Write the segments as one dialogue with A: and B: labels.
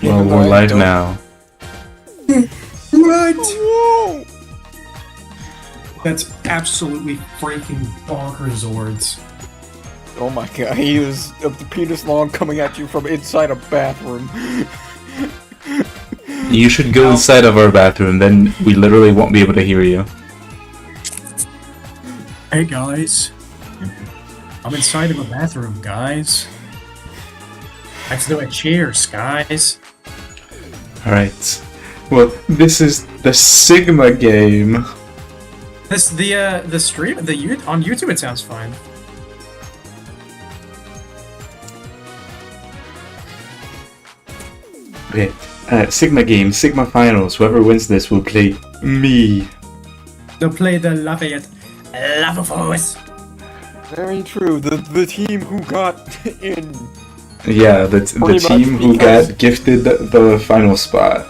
A: Well, we're live now.
B: What?
C: Whoa!
B: That's absolutely freaking bonkers words.
C: Oh my god, he is the penis long coming at you from inside a bathroom.
A: You should go inside of our bathroom, then we literally won't be able to hear you.
B: Hey guys. I'm inside of a bathroom, guys. Let's do it. Cheers, guys.
A: Alright. Well, this is the Sigma game.
B: This the stream on YouTube it sounds fine.
A: Okay. Sigma game, Sigma finals. Whoever wins this will play me.
B: They'll play the Lafayette Lava Force.
C: Very true. The team who got in.
A: Yeah, the team who got gifted the final spot.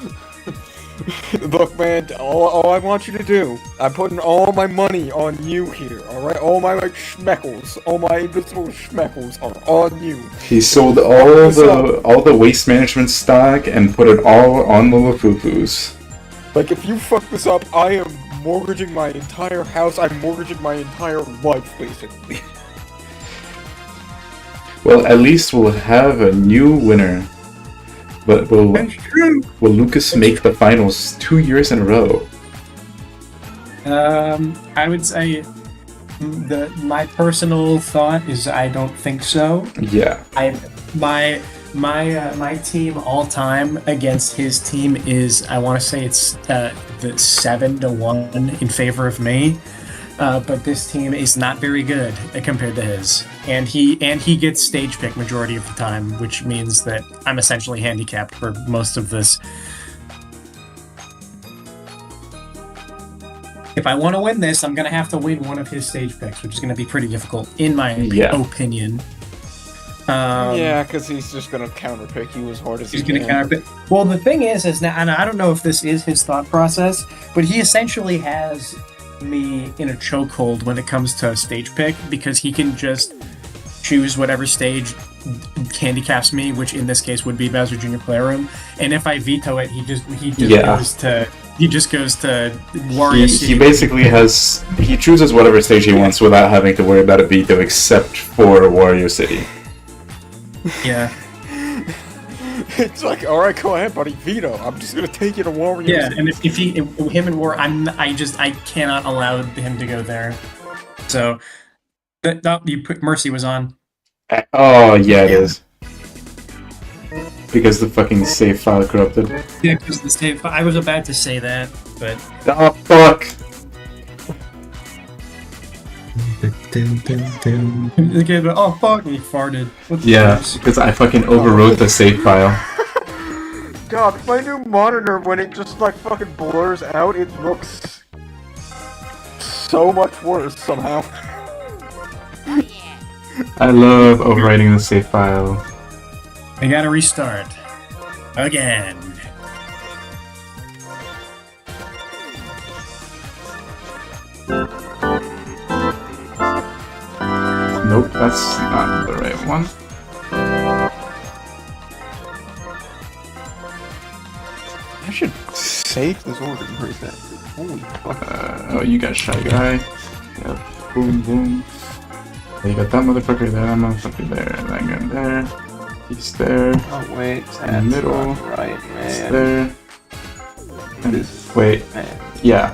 C: Look, man, all I want you to do, I'm putting all my money on you here, alright? All my schmeckles, all my invisible schmeckles are on you.
A: He sold all the waste management stock and put it all on the Lafufus.
C: Like, if you fuck this up, I am mortgaging my entire house, I'm mortgaging my entire life, basically.
A: Well, at least we'll have a new winner. But will Lucas make the finals 2 years in a row?
B: I would say my personal thought is I don't think so.
A: Yeah.
B: My team all time against his team is, I want to say it's the 7-1 in favor of me. But this team is not very good compared to his, and he gets stage pick majority of the time, which means that I'm essentially handicapped for most of this. If I want to win this, I'm gonna have to win one of his stage picks, which is gonna be pretty difficult, in my opinion.
C: Yeah, because he's just gonna counterpick you as hard as
B: he's gonna counterpick. Well, the thing is now, and I don't know if this is his thought process, but he essentially has me in a chokehold when it comes to a stage pick, because he can just choose whatever stage handicaps me, which in this case would be Bowser Jr. Playroom, and if I veto it, he just goes to Wario City.
A: He basically he chooses whatever stage he wants without having to worry about a veto, except for Wario City.
B: Yeah.
C: It's like, alright, go ahead, buddy, veto. I'm just gonna take you to Wario.
B: Yeah, and if him and War, I cannot allow him to go there. So, you put Mercy was on.
A: Oh yeah, it is. Because the fucking save file corrupted.
B: Yeah, because the save. I was about to say that, but
A: oh fuck.
B: Okay, but oh fuck, he farted.
A: Yeah, because I fucking overwrote the save file.
C: God, my new monitor, when it just like fucking blurs out, it looks so much worse somehow.
A: I love overwriting the save file.
B: I gotta restart. Again.
A: Nope, that's not the right one.
C: I should save this order and reset. Holy fuck.
A: Oh, you got Shy Guy. Yeah, boom, boom. You got that motherfucker there, that motherfucker there, that guy there. He's there.
C: Oh wait,
A: in the middle.
C: Right, man.
A: He's there. And wait, man. Yeah.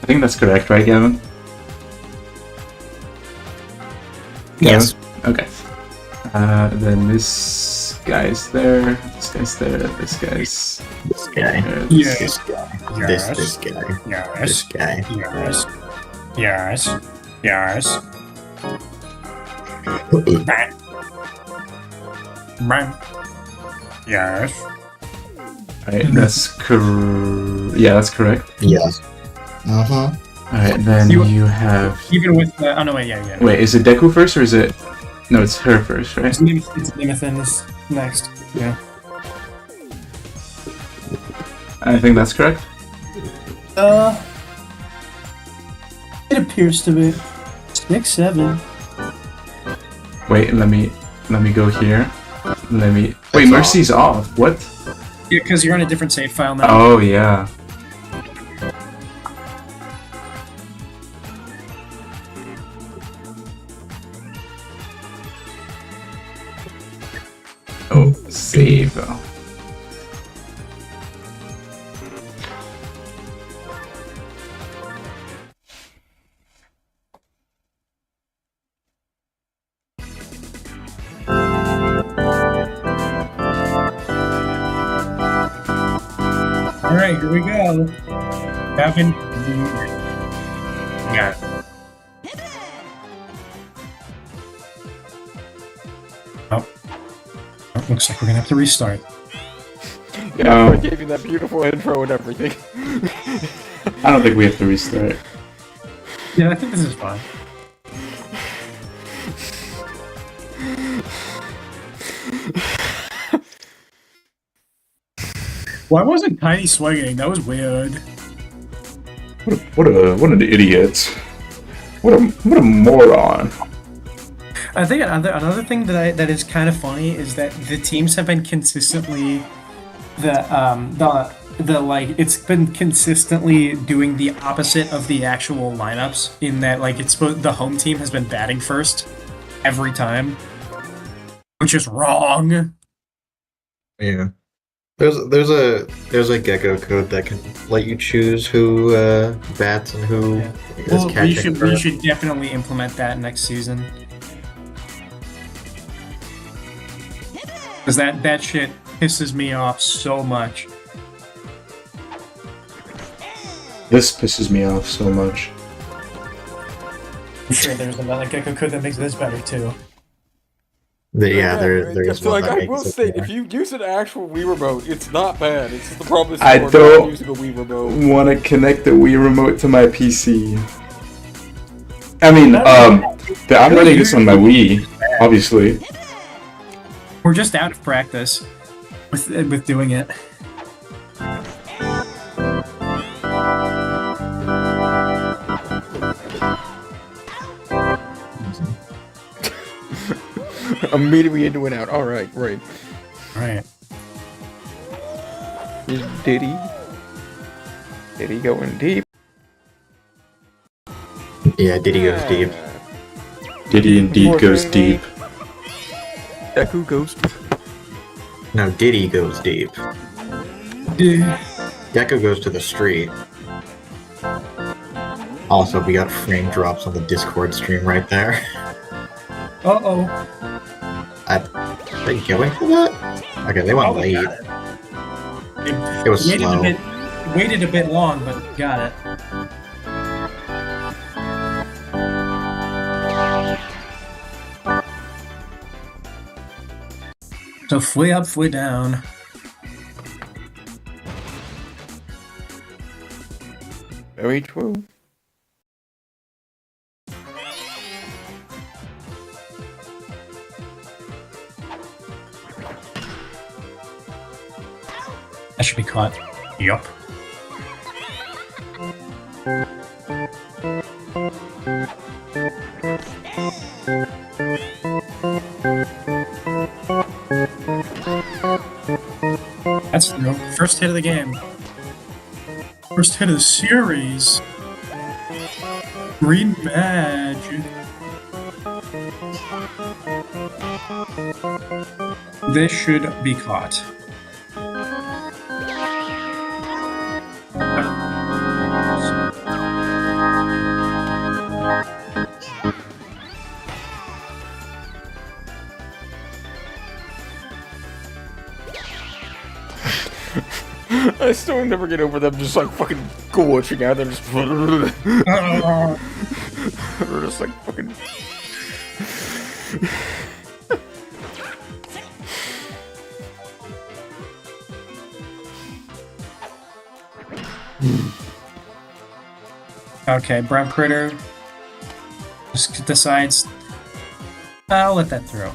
A: I think that's correct, right, Gavin?
B: Yes.
A: Okay. Then this guy's there. This guy's there. This guy's.
D: This guy.
B: Yes.
D: This guy.
B: Yes.
D: This guy.
B: Yes.
D: This guy.
B: Yes. Yes. Yes. Yes.
A: Alright, that's yeah, that's correct.
D: Yes. Uh-huh.
A: Alright, then you have...
B: Even with the... Oh, no, wait, yeah.
A: Wait, is it Deku first, or is it... No, it's her first, right?
B: It's Nemethan is next. Yeah.
A: I think that's correct.
B: It appears to be 6-7.
A: Wait, let me go here. Wait, Mercy's off. What?
B: Yeah, because you're on a different save file now.
A: Oh, yeah. Oh, save.
B: All right, here we go. Having. Got it. Oh. Oh, looks like we're gonna have to restart.
C: Yeah, I gave you that beautiful intro and everything.
A: I don't think we have to restart.
B: Yeah, I think this is fine. Why wasn't Tiny swinging? That was weird.
A: What an idiot. What a moron.
B: I think another thing that is kind of funny is that the teams have been consistently it's been consistently doing the opposite of the actual lineups in that like the home team has been batting first every time, which is wrong.
D: Yeah. There's a Gecko code that can let you choose who bats and who is
B: Well,
D: catching.
B: we should definitely implement that next season. Because that shit pisses me off so much.
A: This pisses me off so much.
B: I'm sure there's another Gecko code that makes this better too.
D: There is
C: So,
D: one
C: like,
D: that
C: I will
D: makes it
C: say,
D: better.
C: if you use an actual Wii remote, it's not bad. It's just the problem is
A: I
C: you're
A: don't-
C: not using a Wii remote.
A: Want to connect the Wii remote to my PC. I mean, I'm running this on my Wii, obviously.
B: We're just out of practice with doing it.
C: Immediately into and out. Alright, great.
B: Right.
C: Is Diddy? Diddy going deep?
D: Yeah, Diddy goes deep.
A: Diddy indeed goes deep.
C: Deku goes deep.
D: No, Diddy goes deep. Gecko goes to the street. Also, we got frame drops on the Discord stream right there.
B: Uh-oh.
D: Are they going for that? Okay, they went late. It was slow.
B: Waited a bit long, but got it. So flee up, flee down.
C: Very true.
B: That should be caught. Yup. That's the first hit of the game. First hit of the series. Green badge. This should be caught.
C: I still never get over them just like fucking glitching out there, just They're just like fucking.
B: Okay, Brown Critter just decides, I'll let that through.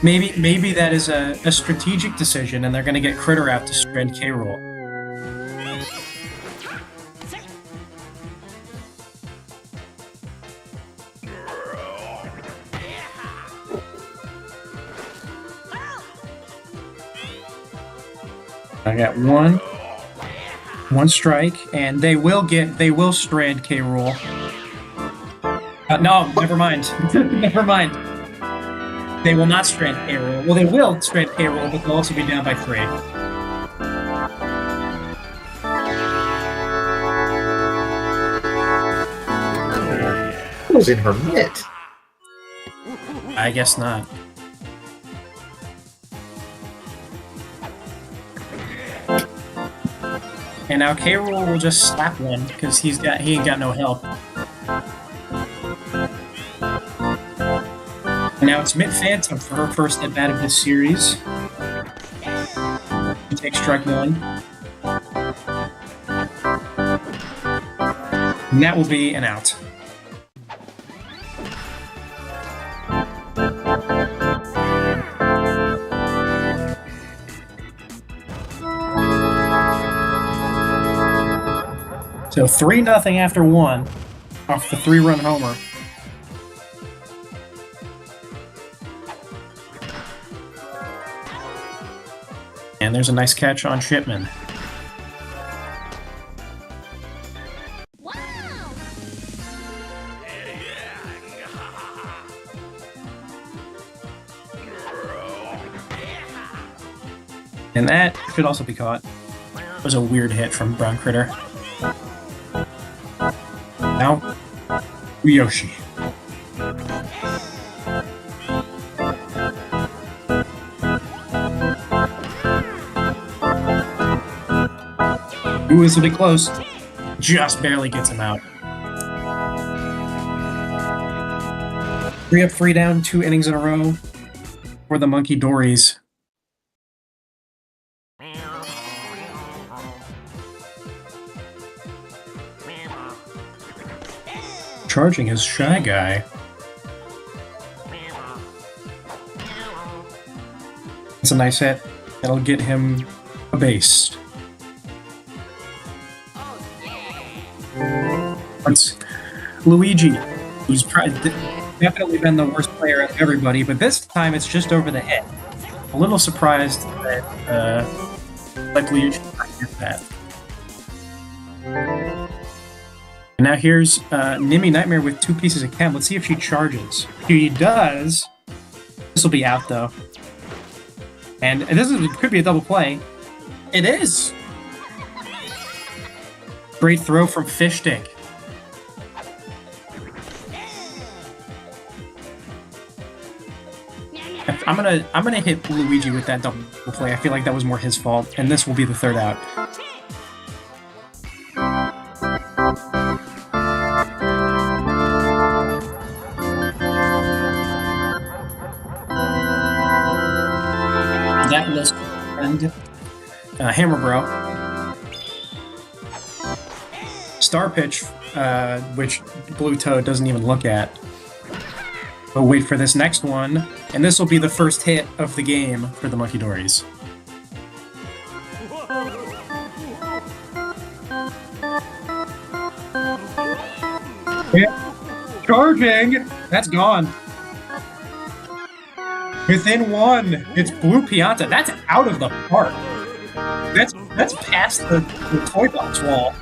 B: Maybe that is a strategic decision and they're gonna get Critter out to strand K-Roll. I got one strike, and they will strand K. Rool. No, never mind. Never mind. They will not strand K. Rool. Well, they will strand K. Rool, but they'll also be down by 3.
D: It was in her mitt.
B: I guess not. And now K. Rool will just slap one because he ain't got no help. And now it's Mitt Phantom for her first at bat of this series. She takes strike 1. And that will be an out. So 3-0 after 1 off the 3-run homer. And there's a nice catch on Shipman.
E: Wow.
B: And that should also be caught. It was a weird hit from Brown Critter. Now, Yoshi. Ooh, this will be close. Just barely gets him out. 3 up, 3 down, 2 innings in a row for the Munkidoris. Charging his Shy Guy. It's a nice hit. That'll get him a base. It's Luigi, who's definitely been the worst player of everybody, but this time it's just over the head. A little surprised that like Luigi did that. And now here's Nimmy Nightmare with 2 pieces of chem. Let's see if she charges. If she does, this will be out though. And it could be a double play. It is! Great throw from Fish Stick. I'm gonna hit Luigi with that double play. I feel like that was more his fault, and this will be the 3rd out. That was Hammer Bro. Star Pitch, which Blue Toad doesn't even look at. But wait for this next one, and this will be the first hit of the game for the Munkidoris. Charging! That's gone. Within 1, it's Blue Pianta. That's out of the park. That's past the toy box wall.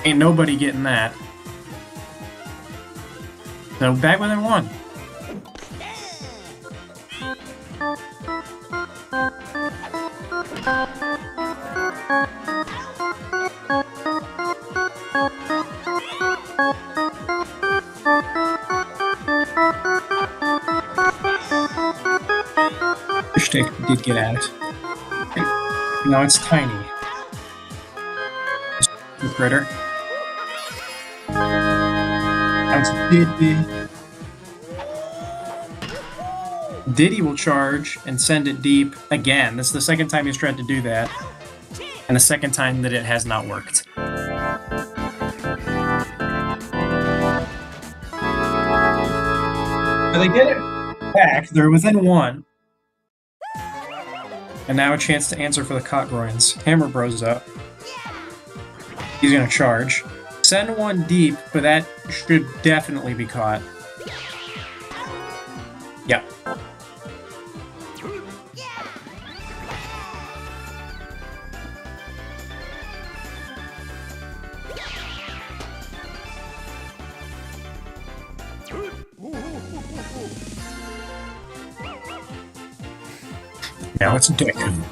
B: Ain't nobody getting that. So back within 1. Fish did get at it. Now it's Tiny. Critter. That's Diddy. Diddy will charge and send it deep again. This is the second time he's tried to do that, and the second time that it has not worked. So they get it back. They're within 1. And now a chance to answer for the Cockgroins. Hammer Bros up. He's going to charge. send one deep, but that should definitely be caught. Yep. Now it's Deku.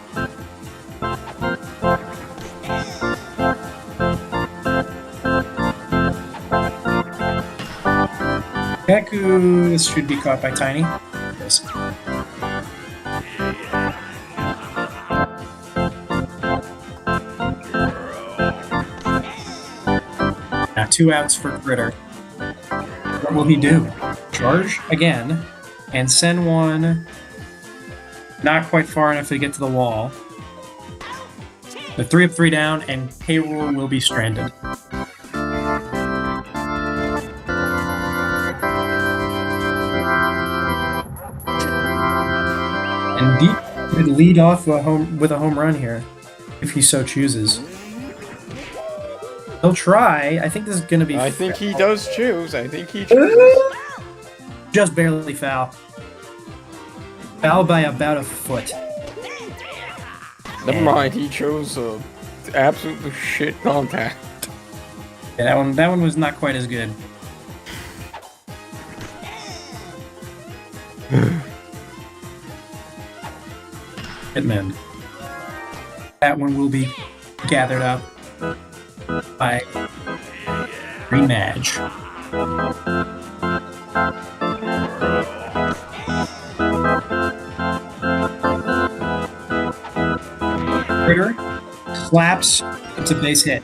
B: Deku, this should be caught by Tiny. Yes. Now 2 outs for Critter. What will he do? Charge again and send one not quite far enough to get to the wall. The 3 up, 3 down, and K-Rool will be stranded. And Deep could lead off with a home run here, if he so chooses. He'll try. I think this is going to be
C: I think he does choose. I think he
B: foul.
C: chooses.
B: Just barely foul. Foul by about a foot.
C: Never mind, he chose absolute shit contact.
B: Yeah, that one was not quite as good. Hitman. That one will be gathered up by rematch. Critter slaps. It's a base hit.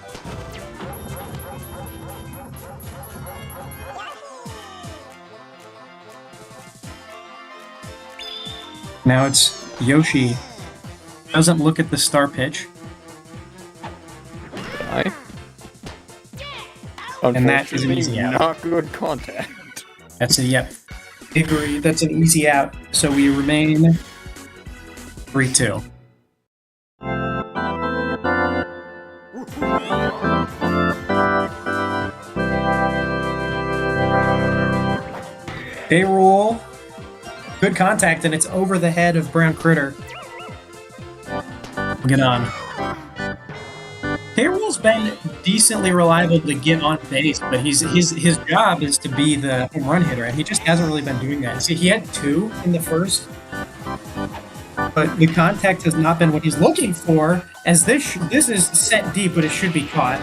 B: Now it's Yoshi. Doesn't look at the star pitch. And that is an easy out.
C: Not good contact.
B: That's a yep. Agree. That's an easy out. So we remain 3-2. K-Rool. Good contact, and it's over the head of Brown Critter. We'll get on. K-Rool's been decently reliable to get on base, but his job is to be the home run hitter, and he just hasn't really been doing that. See, he had 2 in the first, but the contact has not been what he's looking for, as this is set deep, but it should be caught.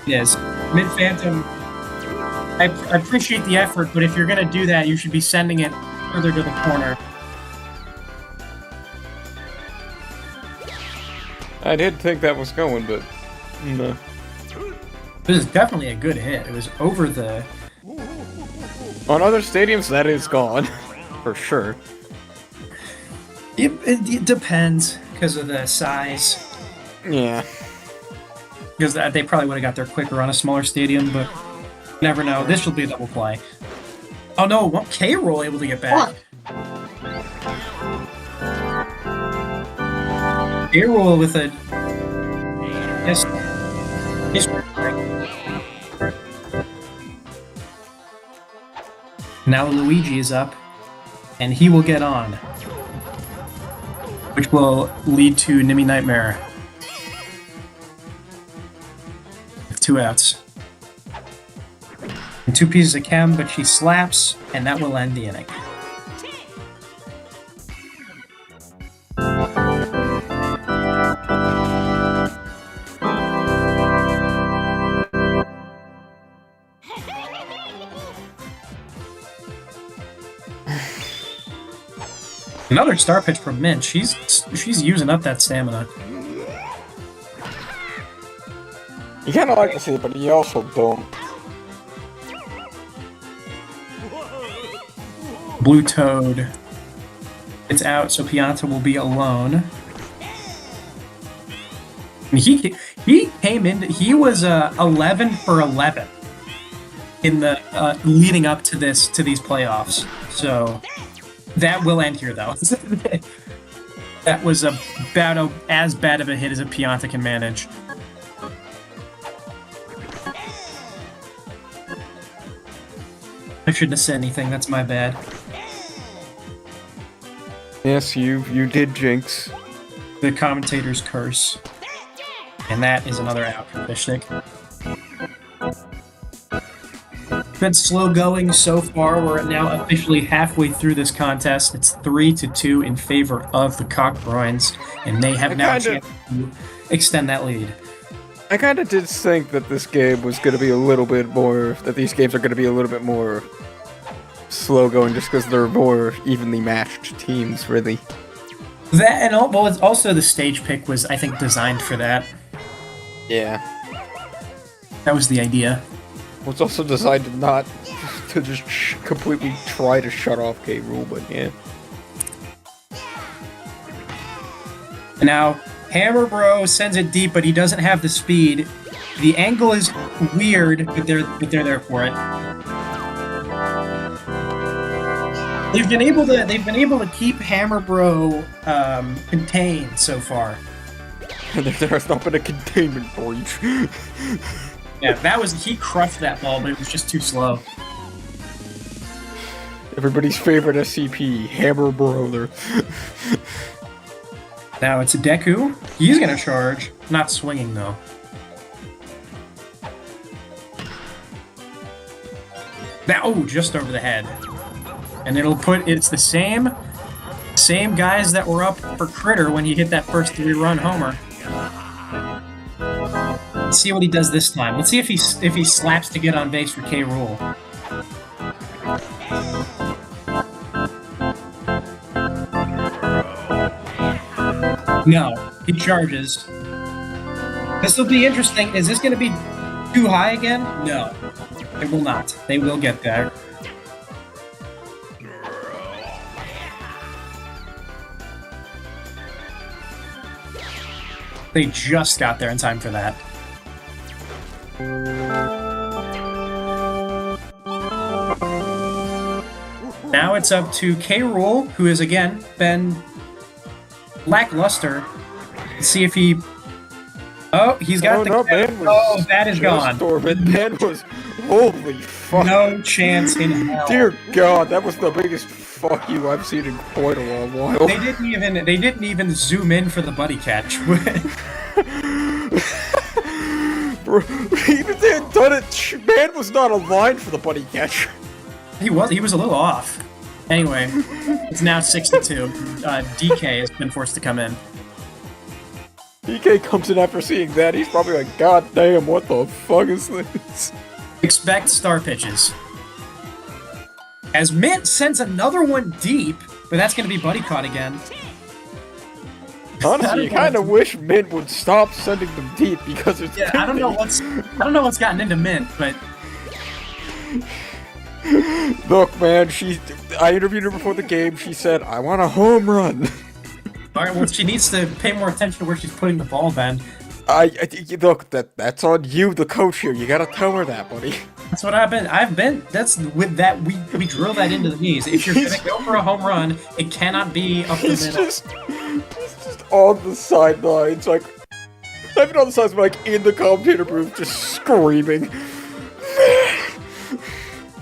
B: It is. Mid-Phantom, I appreciate the effort, but if you're going to do that, you should be sending it further to the corner.
C: I did think that was going, but no.
B: This is definitely a good hit. It was over the...
C: On other stadiums, that is gone. For sure.
B: It depends, because of the size.
C: Yeah.
B: Because they probably would have got there quicker on a smaller stadium, but you never know. This will be a double play. Oh no, K-Rool able to get back. K-Rool with a... Yes. Now Luigi is up, and he will get on, which will lead to Nimmy Nightmare. With 2 outs. And 2 pieces of chem, but she slaps, and that will end the inning. Another star pitch from Mint. She's using up that stamina.
C: You kind of like to see it, but you also don't.
B: Blue Toad. It's out, so Pianta will be alone. And he came in. He was 11 for 11 in the leading up to these playoffs. So. That will end here, though. That was as bad of a hit as a Pianta can manage. I shouldn't have said anything. That's my bad.
C: Yes, you did, Jinx.
B: The commentator's curse. And that is another out for Fish Stick. Been slow going so far. We're now officially halfway through this contest. It's 3-2 in favor of the Cockgroins, and they have now a chance to extend that lead.
C: I kind of did think that this game was going to be a little bit more, that these games are going to be a little bit more slow going just because they're more evenly matched teams, really.
B: That and well, it's also the stage pick was, I think, designed for that.
C: Yeah.
B: That was the idea.
C: Well, it's also designed to not to just completely try to shut off K. Rool, but yeah.
B: Now, Hammer Bro sends it deep, but he doesn't have the speed. The angle is weird, but they're there for it. They've been able to keep Hammer Bro contained so far.
C: There has not been a containment breach.
B: Yeah, he crushed that ball, but it was just too slow.
C: Everybody's favorite SCP, Hammer Brother.
B: Now it's Deku. He's gonna charge, not swinging though. Now, oh, just over the head. And it's the same guys that were up for Critter when he hit that first 3-run homer. Let's see what he does this time. Let's see if he slaps to get on base for K. Rool. No, he charges. This will be interesting. Is this going to be too high again? No, it will not. They will get there. They just got there in time for that. Now it's up to K. Rool, who has again been lackluster. Let's see if he... Oh, he's got that is gone.
C: Man was... Holy fuck.
B: No chance in hell.
C: Dear God, that was the biggest fuck you I've seen in quite a long while.
B: They didn't even zoom in for the buddy catch.
C: Bro, even they had done it, man was not aligned for the buddy catch.
B: He was a little off. Anyway, it's now 6-2. DK has been forced to come in.
C: DK comes in after seeing that, he's probably like, God damn, what the fuck is this?
B: Expect star pitches. As Mint sends another one deep, but that's going to be buddy caught again.
C: Honestly, you kind of wish Mint would stop sending them deep because it's...
B: Yeah, I don't know what's gotten into Mint, but...
C: Look, man, I interviewed her before the game, she said, I want a home run.
B: Alright, well, she needs to pay more attention to where she's putting the ball, Ben.
C: Look, that's on you, the coach here. You gotta tell her that, buddy.
B: That's what I've been, that's, with that, we drill that into the knees. If you're gonna go for a home run, it cannot be up the middle.
C: He's just on the sidelines, like, not even on the sidelines, but like in the commentator booth, just screaming.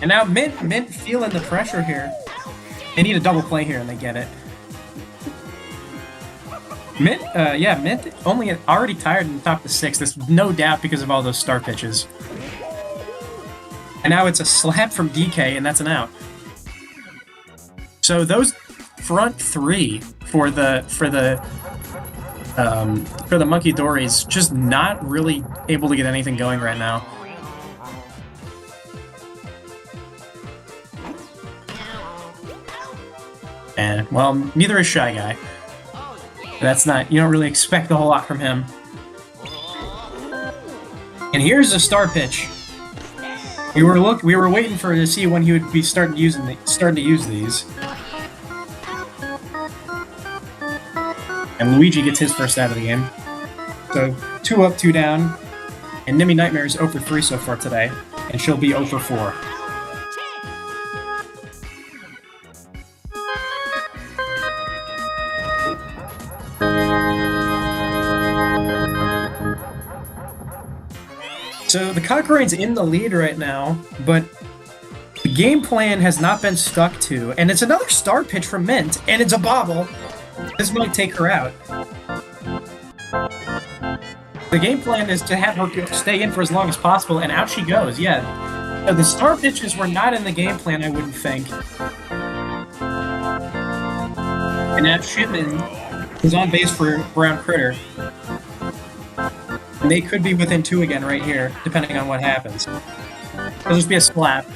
B: And now Mint feeling the pressure here. They need a double play here, and they get it. Mint only already tired in the top of the 6th. There's no doubt because of all those star pitches. And now it's a slap from DK, and that's an out. So those front 3 for the Munkidoris just not really able to get anything going right now. And, well, neither is Shy Guy. That's not, you don't really expect a whole lot from him. And here's a star pitch. We were waiting to see when he would be starting to use these. And Luigi gets his first out of the game. So 2 up, 2 down. And Nimi Nightmare is 0 for 3 so far today, and she'll be 0 for 4. So the Cockgroins in the lead right now, but the game plan has not been stuck to, and it's another star pitch from Mint, and it's a bobble. This might take her out. The game plan is to have her stay in for as long as possible, and out she goes, yeah. So the star pitches were not in the game plan, I wouldn't think. And now Shipman is on base for Brown Critter. And they could be within 2 again right here, depending on what happens. It'll just be a slap.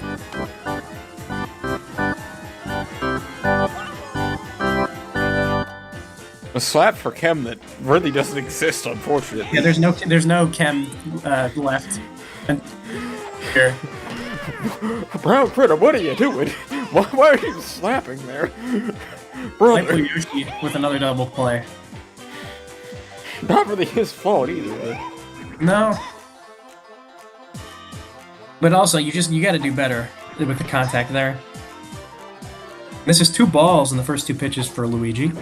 C: A slap for Chem that really doesn't exist, unfortunately.
B: Yeah, there's no Chem left. And here.
C: Brown Critter, what are you doing? Why are you slapping there? Brother.
B: Michael Yoshi with another double play.
C: Not really his fault either.
B: No. But also, you gotta do better with the contact there. This is 2 balls in the first 2 pitches for Luigi.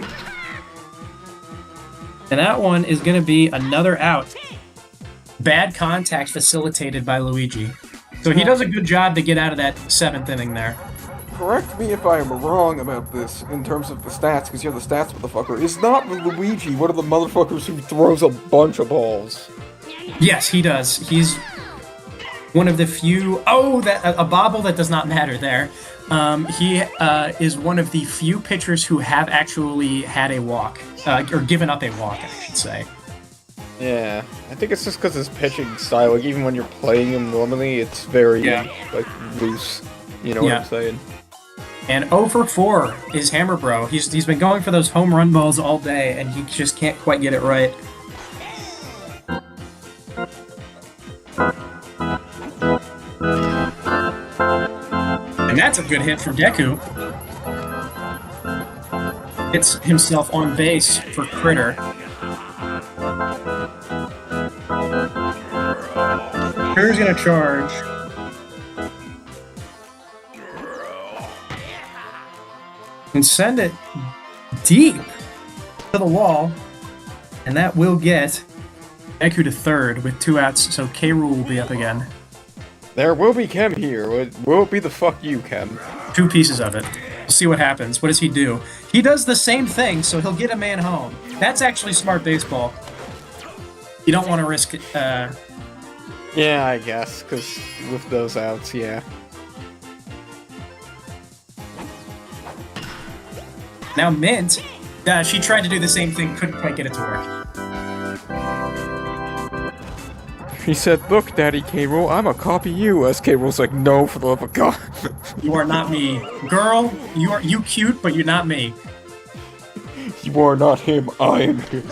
B: And that one is gonna be another out. Bad contact facilitated by Luigi. So he does a good job to get out of that 7th inning there.
C: Correct me if I am wrong about this in terms of the stats, because you're the stats motherfucker. Is not Luigi one of the motherfuckers who throws a bunch of balls?
B: Yes, he does. He's one of the few... Oh, a bobble that does not matter there. He is one of the few pitchers who have actually had a walk, or given up a walk, I should say.
C: Yeah, I think it's just because his pitching style, like even when you're playing him normally, it's very, like, loose. You know what I'm saying?
B: And 0 for 4 is Hammer Bro. He's been going for those home run balls all day, and he just can't quite get it right. And that's a good hit for Deku. Hits himself on base for Critter. Critter's gonna charge. And send it deep to the wall, and that will get Deku to 3rd with 2 outs, so K-Rool will be up again.
C: There will be Chem here. Will it be the fuck you, Chem?
B: 2 pieces of it. We'll see what happens. What does he do? He does the same thing, so he'll get a man home. That's actually smart baseball. You don't want to risk it.
C: Yeah, I guess, because with those outs, yeah.
B: Now Mint, she tried to do the same thing, couldn't quite get it to work.
C: He said, "Look, Daddy K-Rool, I'm a copy you." As K-Rool's like, "No, for the love of God."
B: You are not me. Girl, you cute, but you're not me.
C: You are not him, I am him.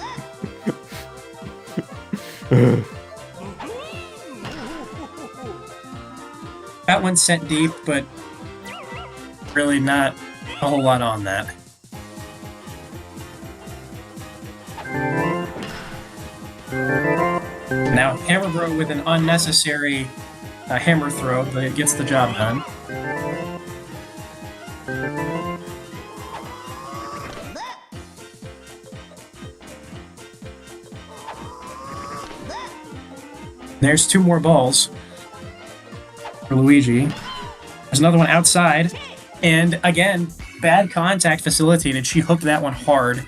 B: That one sent deep, but really not a whole lot on that. Now Hammer Bro with an unnecessary hammer throw, but it gets the job done. There's 2 more balls for Luigi. There's another one outside, and again, bad contact facilitated. She hooked that one hard.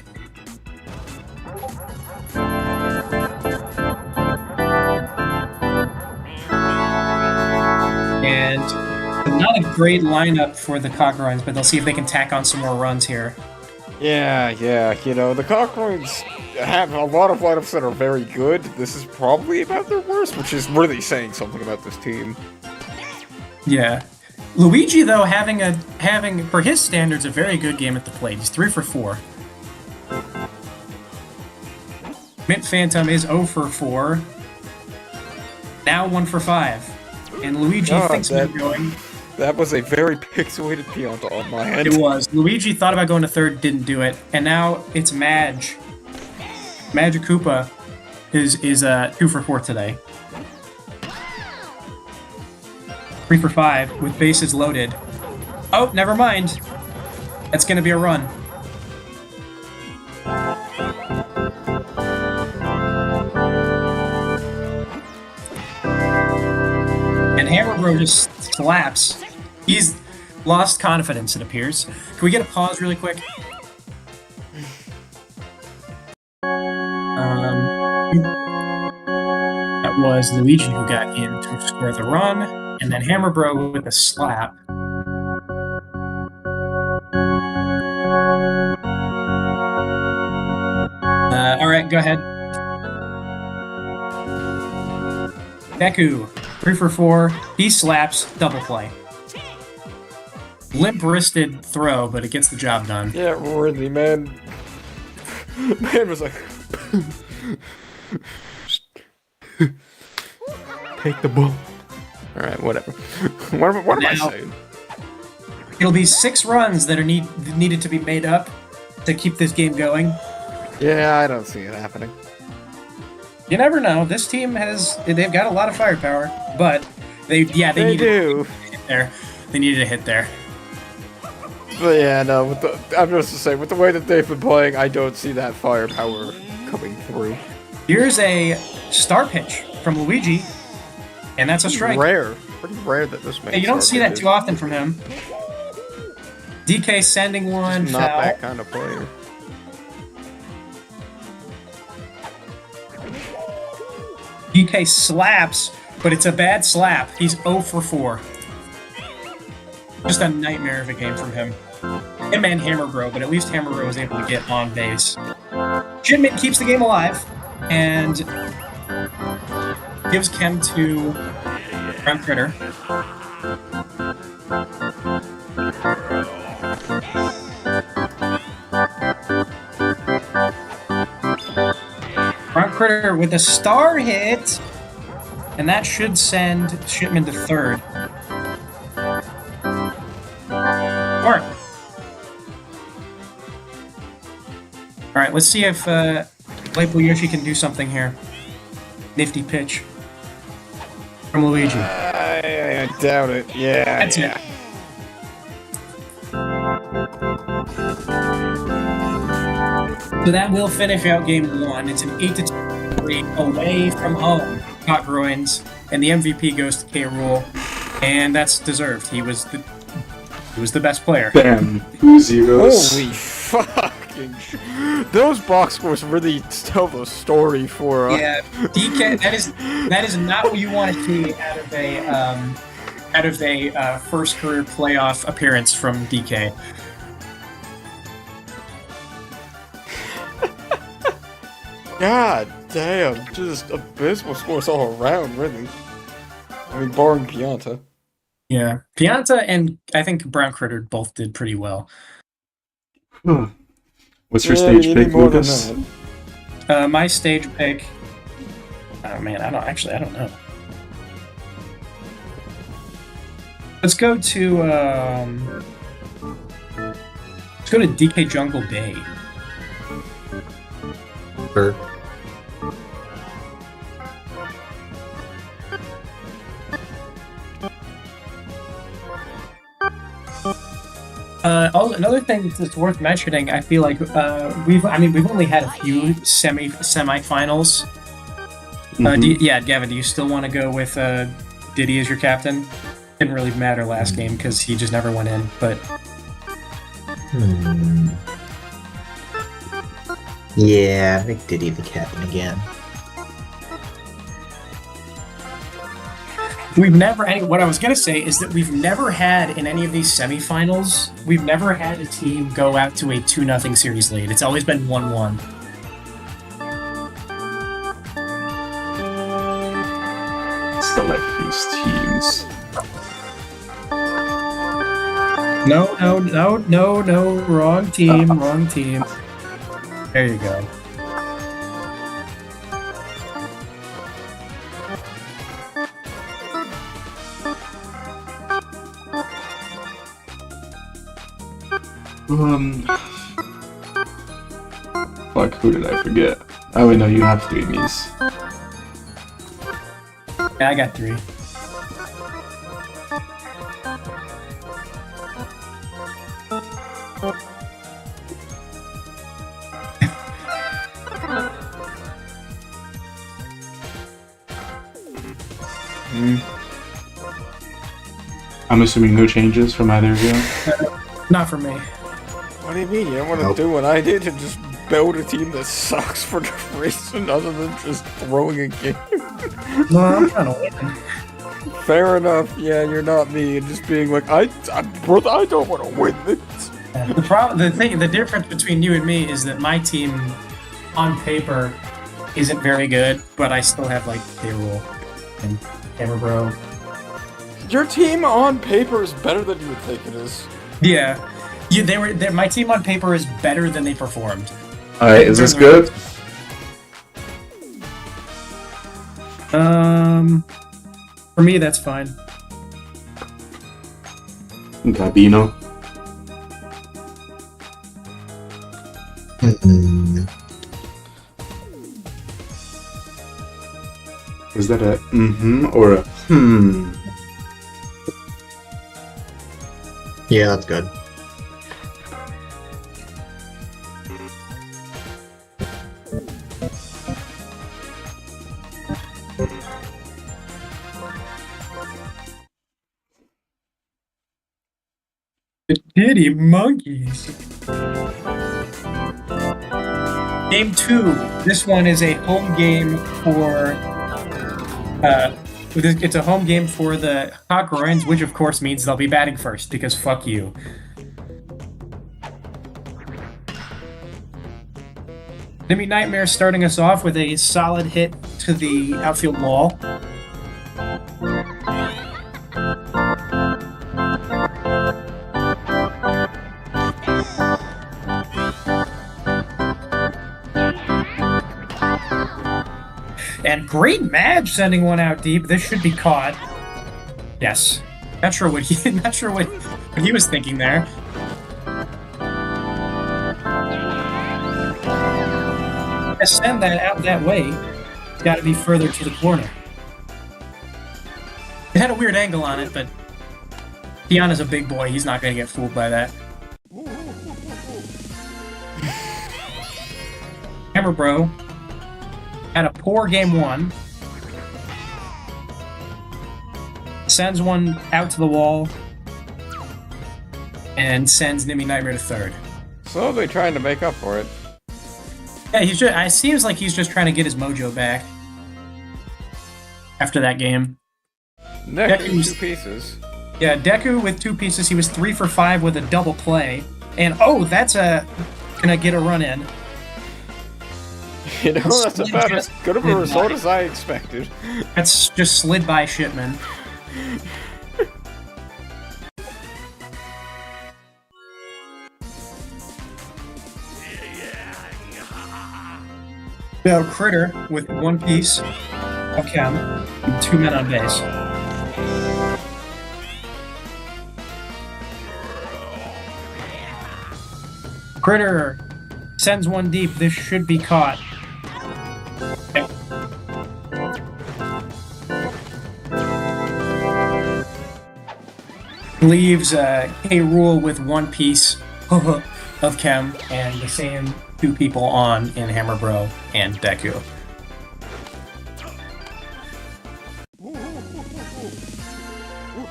B: And not a great lineup for the Cockgroins, but they'll see if they can tack on some more runs here.
C: Yeah, you know, the Cockgroins have a lot of lineups that are very good. This is probably about their worst, which is really saying something about this team.
B: Yeah. Luigi, though, having for his standards, a very good game at the plate. He's 3 for 4. Mint Phantom is 0 for 4. Now 1 for 5. And Luigi thinks about going.
C: That was a very pixelated Pianta on my end.
B: It was. Luigi thought about going to 3rd, didn't do it. And now it's Madge. Magic Koopa is 2 for 4 today. 3 for 5 with bases loaded. Oh, never mind. That's going to be a run. And Hammer Bro just slaps. lost confidence, it appears. Can we get a pause really quick? That was Luigi who got in to score the run, and then Hammer Bro with a slap. All right, go ahead. Deku, 3 for 4. He slaps, double play. Limp-wristed throw, but it gets the job done.
C: Yeah, really, man. Man was like... Take the ball. Alright, whatever. What am I saying?
B: It'll be 6 runs that are needed to be made up to keep this game going.
C: Yeah, I don't see it happening.
B: You never know. This team they've got a lot of firepower, but they
C: do.
B: needed a hit there. They needed a hit there.
C: But yeah, no, I'm just to say, with the way that they've been playing, I don't see that firepower coming through.
B: Here's a star pitch from Luigi, and that's a strike.
C: Pretty rare that this makes.
B: Hey, you don't see that too often from him. DK sending one,
C: Just not
B: foul.
C: that kind of player.
B: DK slaps, but it's a bad slap. He's 0 for 4. Just a nightmare of a game from him. Him and Hammer Bro, but at least Hammer Bro was able to get on base. Shinmit keeps the game alive and gives Ken to Brown Critter. Brown Critter with a star hit, and that should send Shipman to third. All right, let's see if Playful Yoshi can do something here. Nifty pitch from Luigi.
C: I doubt it. Yeah,
B: That's
C: yeah.
B: it. So that will finish out game 1. It's an 8-2 away from home. Cockgroins, and the MVP goes to K. Rool, and that's deserved. He was the best player.
A: Damn, zeros.
C: Holy fucking! Those box scores really tell the story for.
B: Yeah, DK. That is not what you want to see out of a first career playoff appearance from DK.
C: God damn, just abysmal scores all around, really. I mean, barring Pianta.
B: Yeah, Pianta and I think Brown Critter both did pretty well.
A: What's your stage
C: you
A: pick,
C: need more than
A: Lucas?
C: that.
B: My stage pick. Oh man, I don't know. Let's go to DK Jungle Bay.
D: Sure.
B: Another thing that's worth mentioning, I feel like we've only had a few semifinals. Gavin, do you still want to go with Diddy as your captain? Didn't really matter last game because he just never went in. But
D: Yeah, make Diddy the captain again.
B: What I was gonna say is that we've never had in any of these semifinals, we've never had a team go out to a 2-0 series lead. It's always been 1-1.
A: Select these teams.
B: No, wrong team. There you go.
A: Fuck, who did I forget? Oh wait, no, you have 3 Mies.
B: Yeah, I got 3.
A: I'm assuming no changes from either of you.
B: Not for me.
C: What do you mean? You don't want to
D: Nope.
C: do what I did and just build a team that sucks for no reason other than just throwing a game?
B: No, I'm trying to win.
C: Fair enough. Yeah, you're not me. And just being like, brother, I don't want to win this.
B: The difference between you and me is that my team, on paper, isn't very good, but I still have like payroll and Hammer Bro.
C: Your team on paper is better than you would think it is.
B: Yeah, my team on paper is better than they performed.
A: Alright, is this good?
B: For me, that's fine.
A: Gabino. Is that a or a
D: Yeah, that's good.
B: Diddy monkeys. Game 2. This one is a home game for. It's a home game for the Cockgroins, which of course means they'll be batting first because fuck you. Enemy Nightmare starting us off with a solid hit to the outfield wall. And great Madge sending one out deep. This should be caught. Yes. Not sure what he was thinking there. To send that out that way, it's got to be further to the corner. It had a weird angle on it, but Tiana's a big boy. He's not going to get fooled by that. Hammer Bro had a poor game 1. Sends one out to the wall. And sends Nimmy Nightmare to third.
C: Slowly trying to make up for it.
B: Yeah, it seems like he's just trying to get his mojo back. After that game.
C: Next, 2 pieces.
B: Yeah, Deku with 2 pieces. He was 3 for 5 with a double play. And oh, that's gonna get a run in.
C: You know, that's about as good of a result as I expected.
B: That's just slid by Shipman. Now Critter with 1 piece of Chem and 2 men on base. Critter sends one deep. This should be caught. Leaves K-Rule with 1 piece of Chem and the same 2 people on in Hammer Bro and Deku.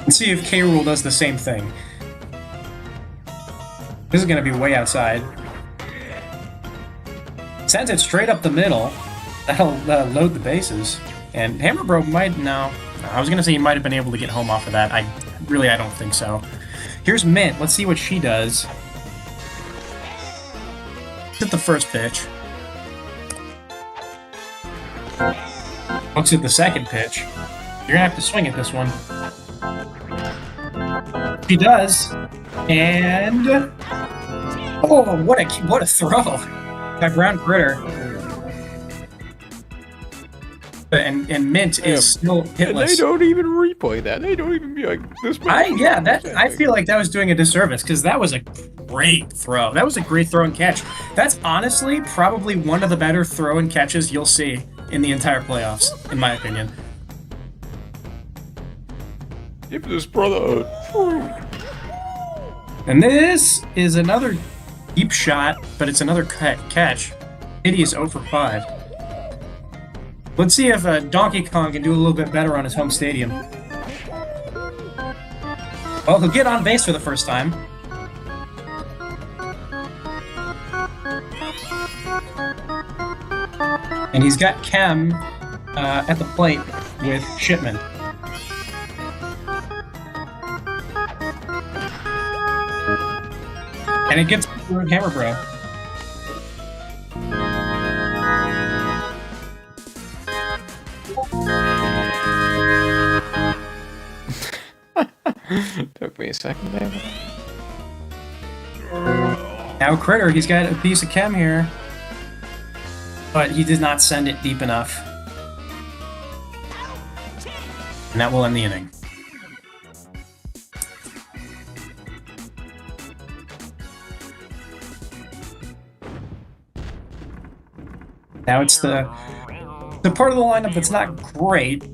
B: Let's see if K-Rule does the same thing. This is going to be way outside. Sends it straight up the middle. That'll load the bases. And Hammer Bro might... No. I was going to say he might have been able to get home off of that. I don't think so. Here's Mint. Let's see what she does. Looks at the first pitch. Looks at the second pitch. You're going to have to swing at this one. She does. And... Oh, what a throw by Brown Critter. And Mint is still hitless.
C: And they don't even replay that. They don't even be like this.
B: I feel like that was doing a disservice because that was a great throw. That was a great throw and catch. That's honestly probably one of the better throw and catches you'll see in the entire playoffs, in my opinion.
C: Give this brother a...
B: And this is another deep shot, but it's another catch. Diddy is 0 for 5. Let's see if Donkey Kong can do a little bit better on his home stadium. Well, he'll get on base for the first time. And he's got Kem at the plate with Shipman. And it gets through Hammer Bro.
C: Took me a second there.
B: Now Critter, he's got a piece of Kem here. But he did not send it deep enough. And that will end the inning. Now it's the part of the lineup that's not great.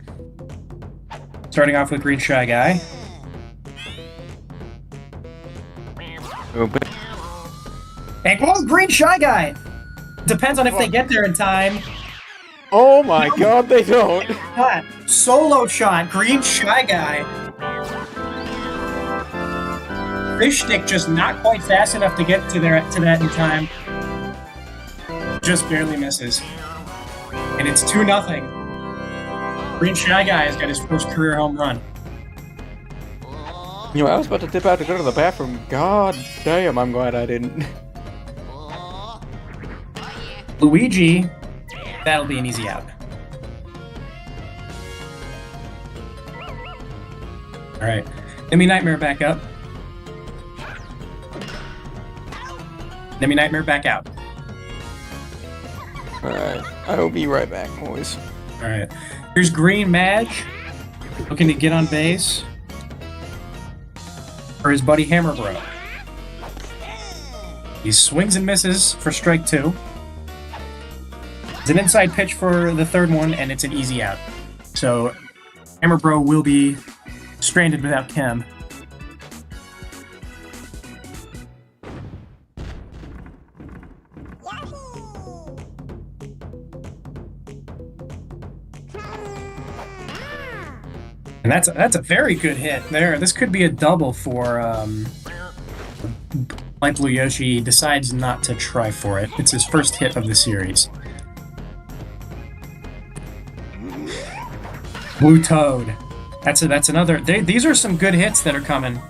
B: Starting off with Green Shy Guy. And well, Green Shy Guy! Depends on if they get there in time.
C: Oh my god, they don't!
B: Shot. Solo shot, Green Shy Guy. Fish Stick just not quite fast enough to get to that in time. Just barely misses. And it's 2-0. Green Shy Guy has got his first career home run.
C: You know, I was about to dip out to go to the bathroom. God damn, I'm glad I didn't.
B: Luigi, that'll be an easy out. Alright. Enemy Nightmare back up. Enemy Nightmare back out.
C: Alright, I will be right back, boys.
B: Alright. Here's Green Madge, looking to get on base for his buddy Hammer Bro. He swings and misses for strike 2. It's an inside pitch for the third one, and it's an easy out. So, Hammer Bro will be stranded without Kem. And that's a very good hit there. This could be a double for Light Blue Yoshi decides not to try for it. It's his first hit of the series. Blue Toad. That's another. These are some good hits that are coming,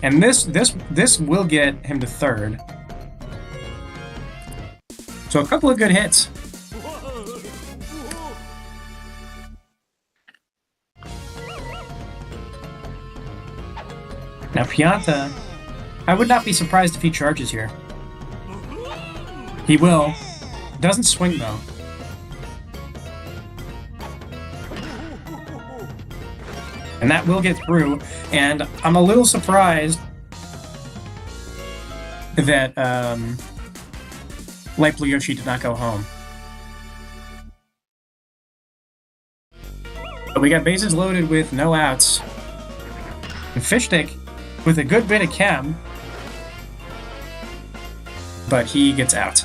B: and this will get him to third. So a couple of good hits. Now Pianta, I would not be surprised if he charges here. He will. Doesn't swing though. And that will get through, and I'm a little surprised that Light Blue Yoshi did not go home. But we got bases loaded with no outs. And Fish Stick with a good bit of Kem, but he gets out.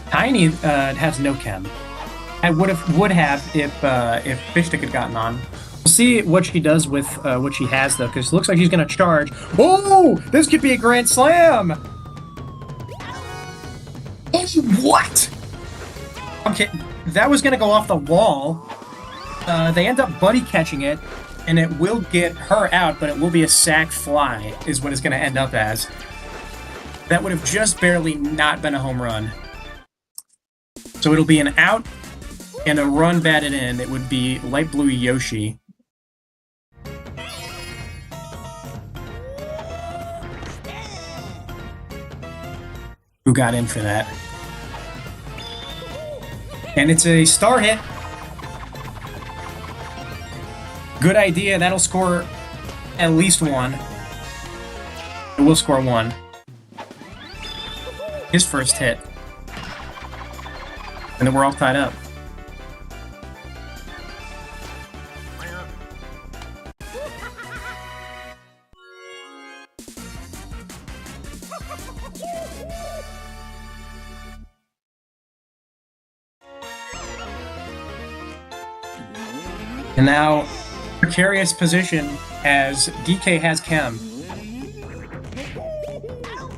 B: Tiny has no Kem. I would have if Fish Stick had gotten on. We'll see what she does with what she has though, because it looks like she's gonna charge. Oh, this could be a grand slam! What? Okay, that was gonna go off the wall. They end up buddy catching it, and it will get her out, but it will be a sac fly, is what it's gonna end up as. That would have just barely not been a home run. So it'll be an out and a run batted in. It would be Light Blue Yoshi. Who got in for that. And it's a star hit. Good idea. That'll score at least one. It will score one. His first hit. And then we're all tied up. And now precarious position as DK has Chem.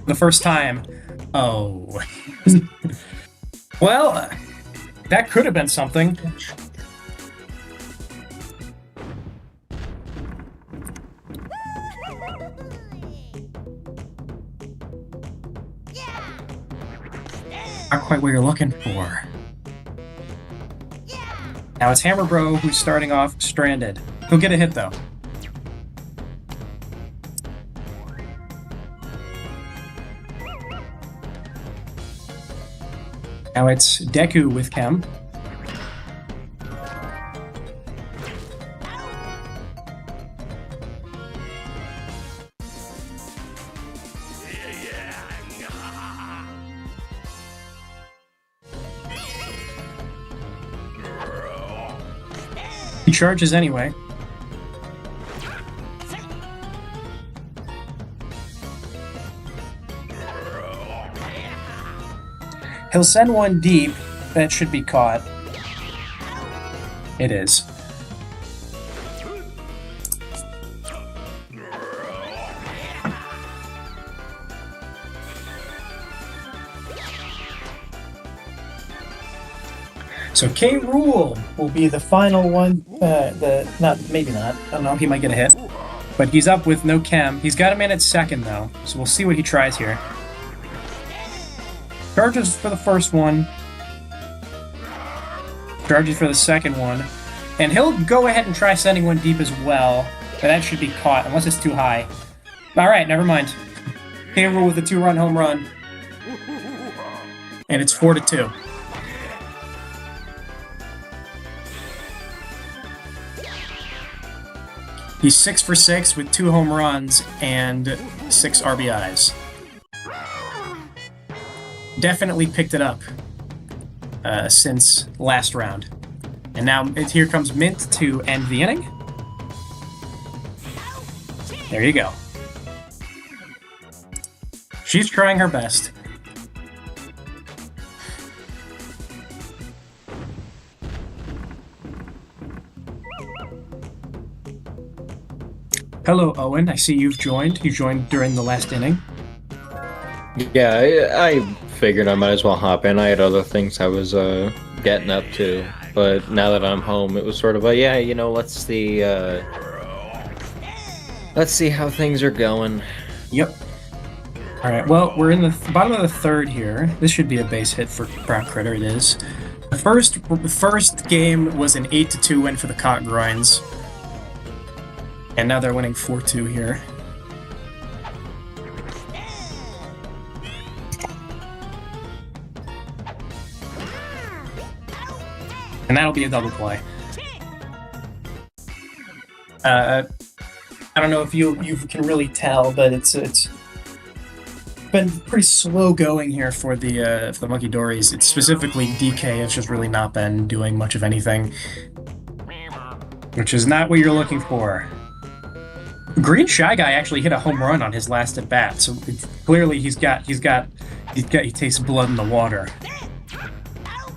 B: The first time. Oh. Well, that could have been something. Not quite what you're looking for. Now it's Hammer Bro who's starting off stranded. He'll get a hit though. Now it's Deku with Chem. He charges anyway. He'll send one deep. That should be caught. It is. So K. Rool will be the final one. Maybe not. I don't know. He might get a hit. But he's up with no Chem. He's got him in at second, though. So we'll see what he tries here. Charges for the first one. Charges for the second one. And he'll go ahead and try sending one deep as well. But that should be caught, unless it's too high. Alright, never mind. K. Rool with a 2-run home run. And it's 4-2. He's 6 for 6 with 2 home runs and 6 RBIs. Definitely picked it up since last round. And now here comes Mint to end the inning. There you go. She's trying her best. Hello, Owen. I see you've joined. You joined during the last inning.
F: Yeah, I figured I might as well hop in. I had other things I was getting up to, but now that I'm home, it was sort of a yeah, you know, let's see how things are going.
B: Yep. All right. Well, we're in the bottom of the third here. This should be a base hit for Brown Critter. It is. The first game was an 8-2 win for the Cockgroins. And now they're winning 4-2 here. And that'll be a double play. I don't know if you can really tell, but it's been pretty slow going here for the Munkidoris. It's specifically DK has just really not been doing much of anything, which is not what you're looking for. Green Shy Guy actually hit a home run on his last at bat, so clearly he tastes blood in the water.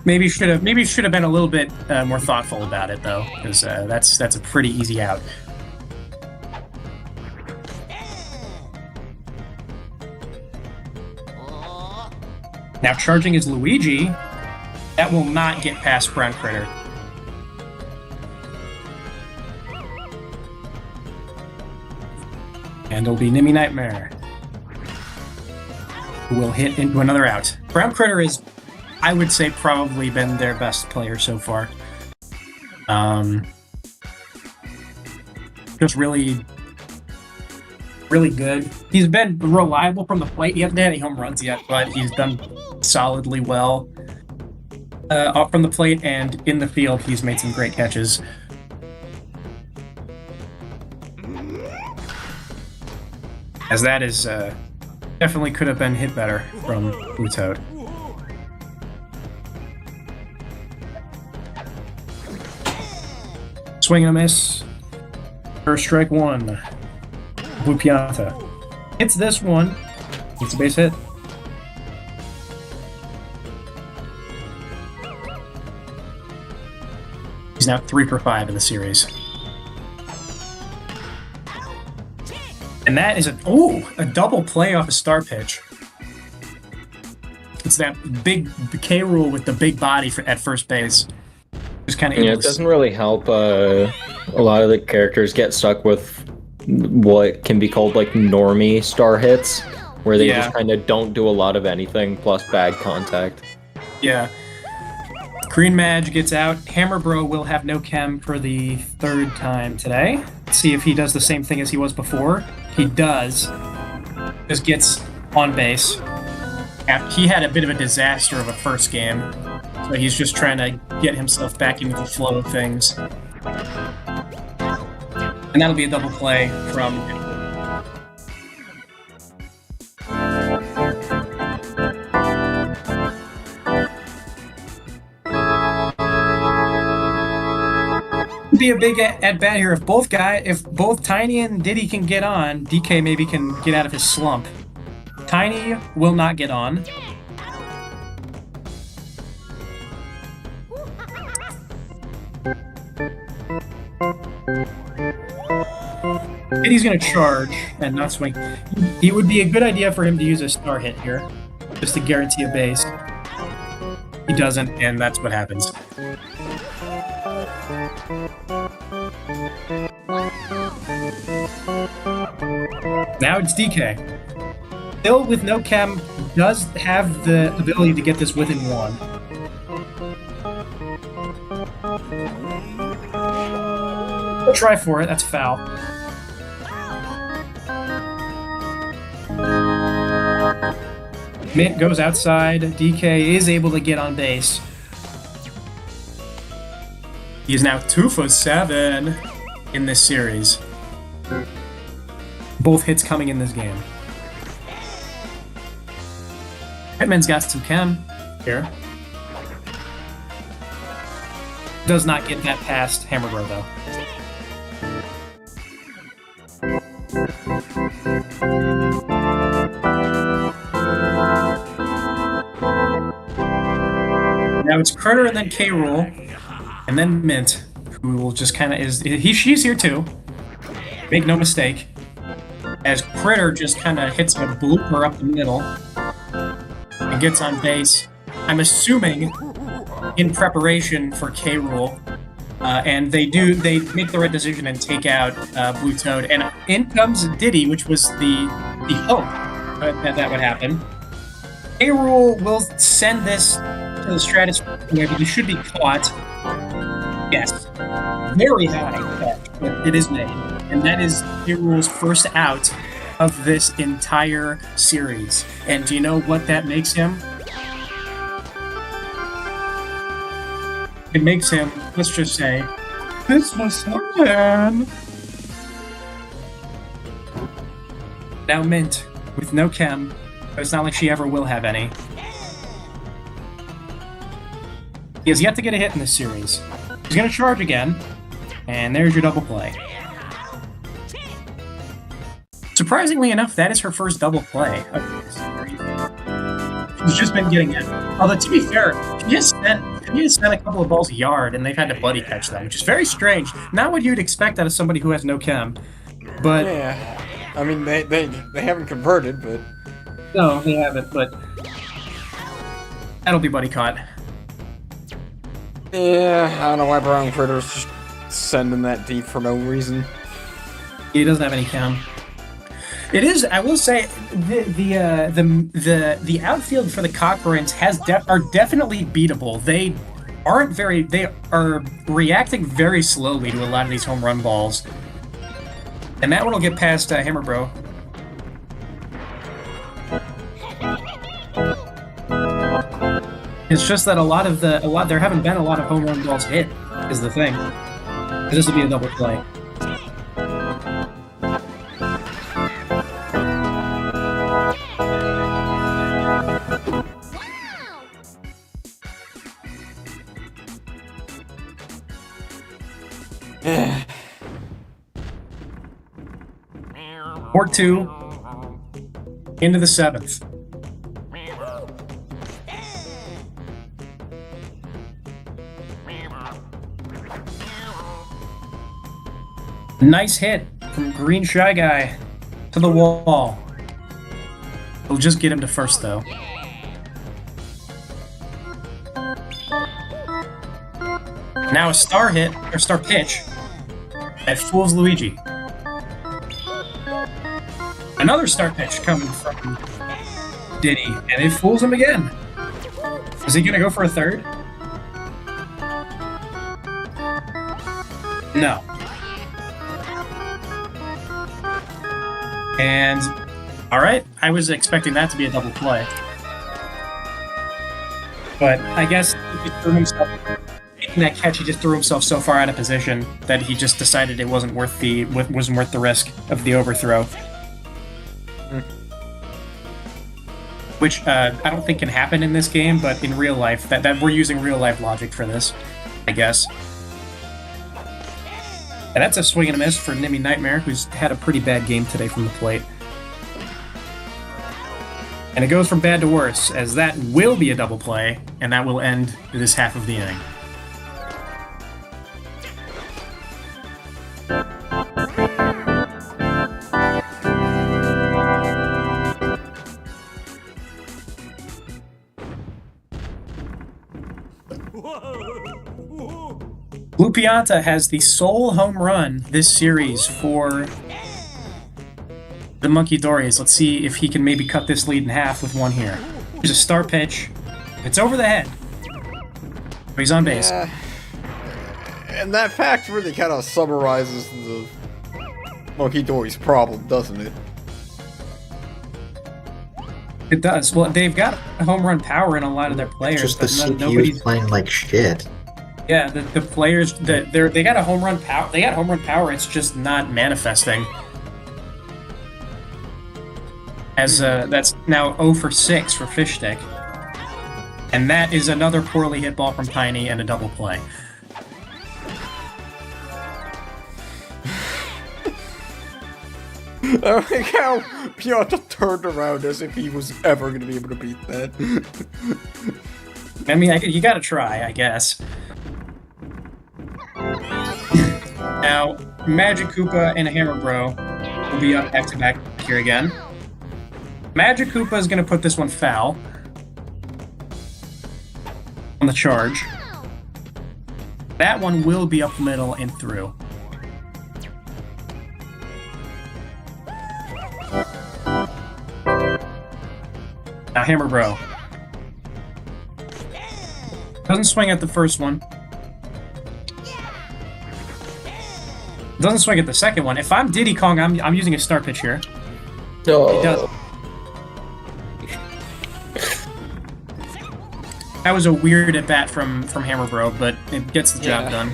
B: Maybe should have been a little bit more thoughtful about it though, because that's a pretty easy out. Now charging is Luigi. That will not get past Brown Critter. And it'll be Nimmy Nightmare, who will hit into another out. Brown Critter is, I would say, probably been their best player so far. Just really, really good. He's been reliable from the plate. He hasn't had any home runs yet, but he's done solidly well off from the plate, and in the field, he's made some great catches. As that is definitely could have been hit better from Blue Toad. Swing and a miss. First strike one. Blue Pianta. Hits this one. It's a base hit. He's now 3 for 5 in the series. And that is a double play off a star pitch. It's that big K rule with the big body at first base. Just kind of
F: it doesn't really help. A lot of the characters get stuck with what can be called like normie star hits, where they just kind of don't do a lot of anything plus bad contact.
B: Yeah. Green Mage gets out. Hammer Bro will have no chem for the third time today. Let's see if he does the same thing as he was before. He does. Just gets on base. He had a bit of a disaster of a first game, so he's just trying to get himself back into the flow of things. And that'll be a double play from... be a big at bat here. If both Tiny and Diddy can get on, DK maybe can get out of his slump. Tiny will not get on. Diddy's gonna charge and not swing. It would be a good idea for him to use a star hit here, just to guarantee a base. He doesn't, and that's what happens. Now it's DK. Still with no chem, does have the ability to get this within one. We'll try for it, that's foul. Mint goes outside, DK is able to get on base. He is now 2 for 7 in this series. Both hits coming in this game. Hitman's got some chem here. Does not get that past Hammer Bro though. Now it's Critter and then K Rool, and then Mint, who will just kind of she's here too. Make no mistake. As Critter just kind of hits a blooper up the middle and gets on base. I'm assuming in preparation for K Rool, and they make the right decision and take out Blue Toad, and in comes Diddy, which was the hope that would happen. K Rool will send this to the stratosphere, but he should be caught. Yes, very high catch, but it is made, and that is K Rool's first out of this entire series. And do you know what that makes him? It makes him, let's just say, this was fun. Now Mint, with no chem, but it's not like she ever will have any. He has yet to get a hit in this series. He's going to charge again, and there's your double play. Surprisingly enough, that is her first double play of this series. She's just been getting it. Although, to be fair, she just sent a couple of balls yard, and they've had to buddy catch them, which is very strange. Not what you'd expect out of somebody who has no chem. But
C: yeah, I mean, they haven't converted, but...
B: No, they haven't, but... That'll be buddy caught.
C: Yeah, I don't know why Brown Critter's just sending that deep for no reason.
B: He doesn't have any chem. It is, I will say, the outfield for the Cockgroins are definitely beatable. They are reacting very slowly to a lot of these home run balls, and that one will get past Hammer Bro. It's just that there haven't been a lot of home run balls hit, is the thing. This will be a double play. Court 2 into the 7th. Nice hit from Green Shy Guy. To the wall. We'll just get him to first, though. Now a star hit, or star pitch, that fools Luigi. Another star pitch coming from Diddy, and it fools him again. Is he gonna go for a third? No. And, alright, I was expecting that to be a double play. But I guess he just threw himself, making that catch, he just threw himself so far out of position that he just decided it wasn't worth the risk of the overthrow. Which I don't think can happen in this game, but in real life, that we're using real life logic for this, I guess. And that's a swing and a miss for Nimmy Nightmare, who's had a pretty bad game today from the plate. And it goes from bad to worse, as that will be a double play, and that will end this half of the inning. Blue Pianta has the sole home run this series for the Munkidoris. Let's see if he can maybe cut this lead in half with one here. Here's a star pitch. It's over the head. But he's on base.
C: Yeah. And that fact really kind of summarizes the Munkidoris problem, doesn't it?
B: It does. Well, they've got home run power in a lot of their players.
D: Just the
B: but
D: CPU's playing like shit.
B: Yeah, the players, they got a home run power. They got home run power. It's just not manifesting. As that's now 0 for 6 for Fish Stick, and that is another poorly hit ball from Tiny and a double play.
C: I like how Pianta turned around as if he was ever going to be able to beat that.
B: I mean, you gotta try, I guess. Now, Magic Koopa and Hammer Bro will be up back-to-back here again. Magic Koopa is going to put this one foul on the charge. That one will be up the middle and through. Now, Hammer Bro. Doesn't swing at the first one. Doesn't swing at the second one. If I'm Diddy Kong, I'm using a star pitch here.
F: No.
B: He does. That was a weird at bat from Hammer Bro, but it gets the job done.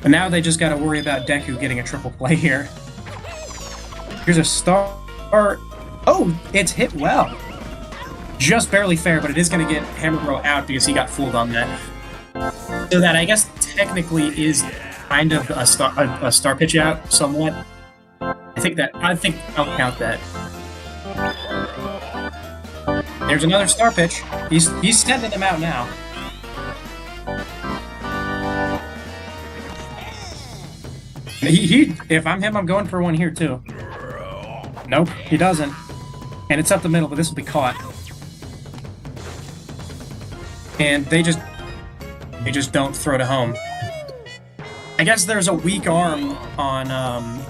B: But now they just got to worry about Deku getting a triple play here. Here's a star. Oh, it's hit well. Just barely fair, but it is going to get Hammer Bro out because he got fooled on that. So that, I guess, technically is kind of a star pitch out, somewhat. I think I'll count that. There's another star pitch. He's sending them out now. If I'm him, I'm going for one here too. Nope, he doesn't. And it's up the middle, but this will be caught. And they just don't throw to home. I guess there's a weak arm on,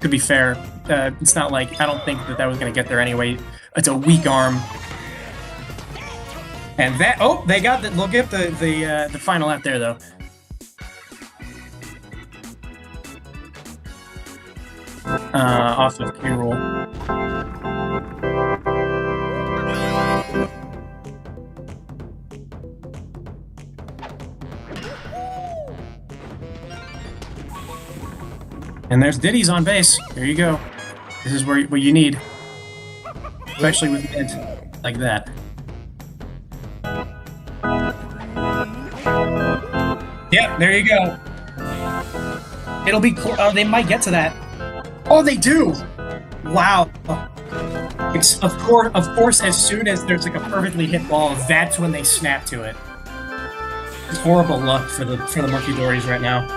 B: to be fair. It's not like, I don't think that was going to get there anyway. It's a weak arm. And that, oh, they got the, they'll get the final out there, though. Off of K-Roll. And there's Diddy's on base. There you go. This is what you need. Especially with mid like that. Yeah, there you go. It'll be oh, they might get to that. Oh, they do! Wow. It's of course, as soon as there's like a perfectly hit ball, that's when they snap to it. It's horrible luck for the Munkidoris right now.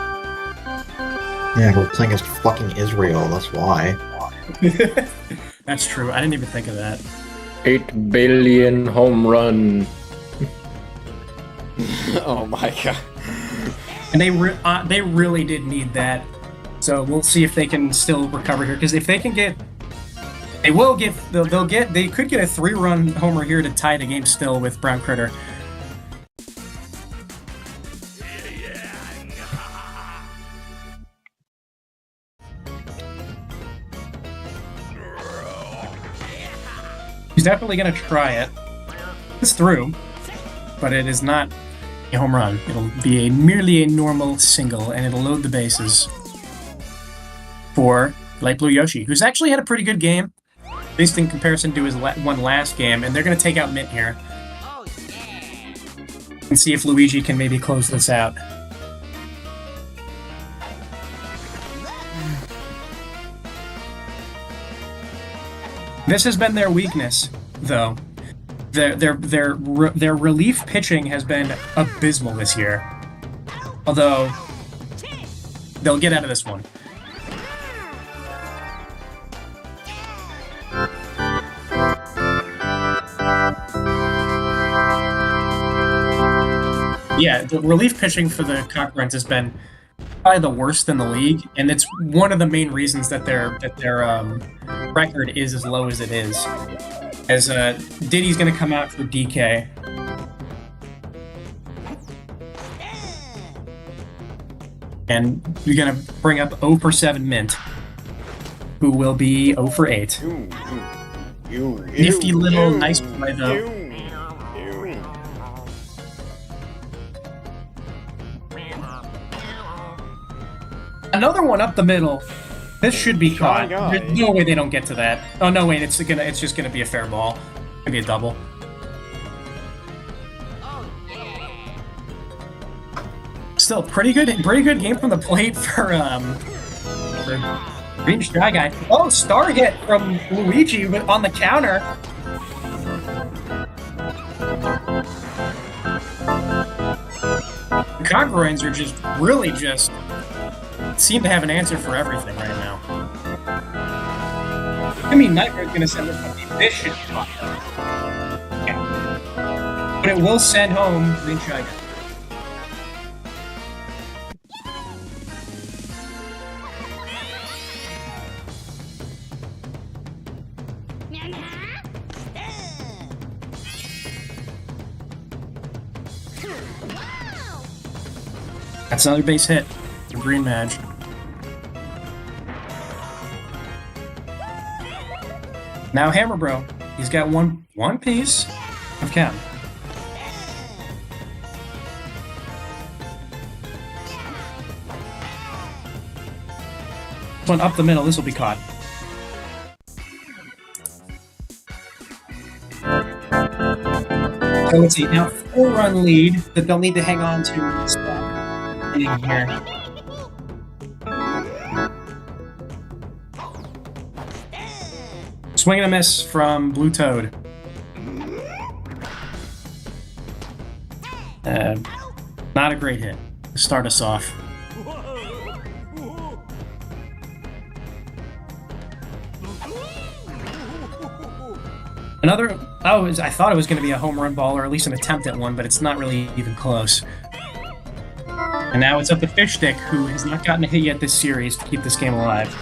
D: Yeah, we're playing as fucking Israel, that's why.
B: That's true. I didn't even think of that.
F: 8 billion home run.
C: Oh my god.
B: And they really did need that. So we'll see if they can still recover here. Because if they can get, they could get a 3-run homer here to tie the game still with Brown Critter. He's definitely going to try it. It's through, but it is not a home run. It'll be merely a normal single, and it'll load the bases for Light Blue Yoshi, who's actually had a pretty good game, at least in comparison to his one last game, and they're going to take out Mint here. And see if Luigi can maybe close this out. This has been their weakness, though. Their relief pitching has been abysmal this year. Although, they'll get out of this one. Yeah, the relief pitching for the Cockgroins has been probably the worst in the league, and it's one of the main reasons that their record is as low as it is. As Diddy's going to come out for DK. And you're going to bring up 0 for 7 Mint, who will be 0 for 8. Nifty little nice play, though. Another one up the middle. This should be caught. There's no way they don't get to that. Oh no, wait, it's just gonna be a fair ball. Maybe a double. Still pretty good game from the plate for Green Shy Guy. Oh, star hit from Luigi on the counter. The Cockgroins are just really seem to have an answer for everything right now. I mean, Nightmare's gonna send it home. This should be fun. Yeah. But it will send home Green Shy Guy. That's another base hit for Green Mage. Now Hammer Bro, he's got one piece of Chem. This one up the middle, this will be caught. So let's see, now 4-run lead that they'll need to hang on to this inning here. Swing and a miss from Blue Toad. Not a great hit to start us off. Another, I thought it was going to be a home run ball, or at least an attempt at one, but it's not really even close. And now it's up to Fish Stick, who has not gotten a hit yet this series to keep this game alive.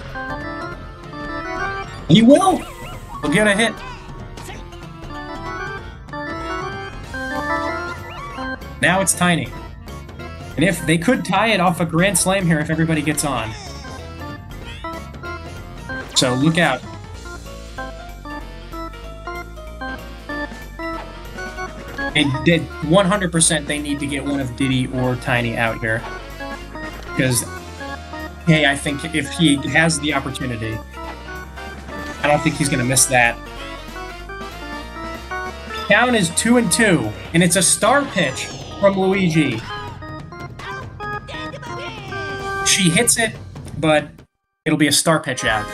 B: He will! He'll get a hit. Now it's Tiny. And if they could tie it off a grand slam here if everybody gets on. So look out. They did 100%. They need to get one of Diddy or Tiny out here. Because, hey, I think if he has the opportunity, I don't think he's going to miss that. Count is 2-2, and it's a star pitch from Luigi. She hits it, but it'll be a star pitch out.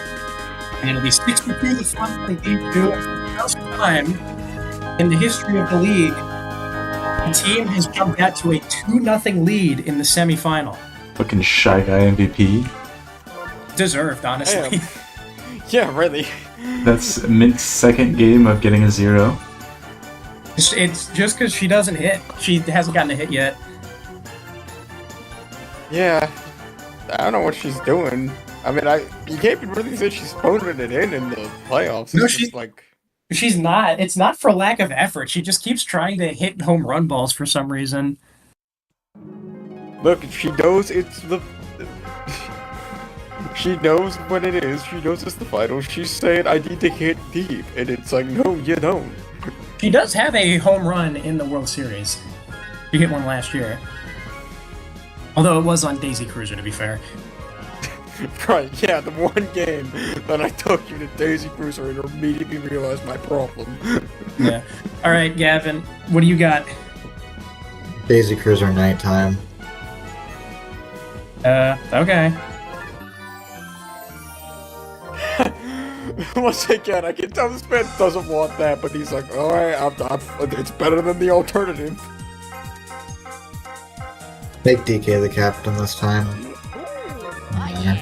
B: And it'll be 6-2 the final lead to the first time in the history of the league. The team has jumped out to a 2-0 lead in the semifinal.
A: Fucking Shy Guy MVP.
B: deserved, honestly.
C: Damn. Yeah, really.
A: That's Mint's second game of getting a 0.
B: It's just because she doesn't hit. She hasn't gotten a hit yet.
C: Yeah. I don't know what she's doing. I mean, you can't really say she's phoning it in the playoffs.
B: No,
C: It's just like...
B: She's not. It's not for lack of effort. She just keeps trying to hit home run balls for some reason.
C: Look, she knows it's the... She knows what it is. She knows it's the finals. She's saying, I need to hit deep. And it's like, no, you don't.
B: She does have a home run in the World Series. She hit one last year. Although it was on Daisy Cruiser, to be fair.
C: Right, yeah, the one game that I took you to Daisy Cruiser and immediately realized my problem.
B: Yeah. Alright, Gavin, what do you got?
D: Daisy Cruiser nighttime.
B: Okay.
C: Once again, I can tell this man doesn't want that, but he's like, alright, it's better than the alternative.
D: Make DK the captain this time. Yeah.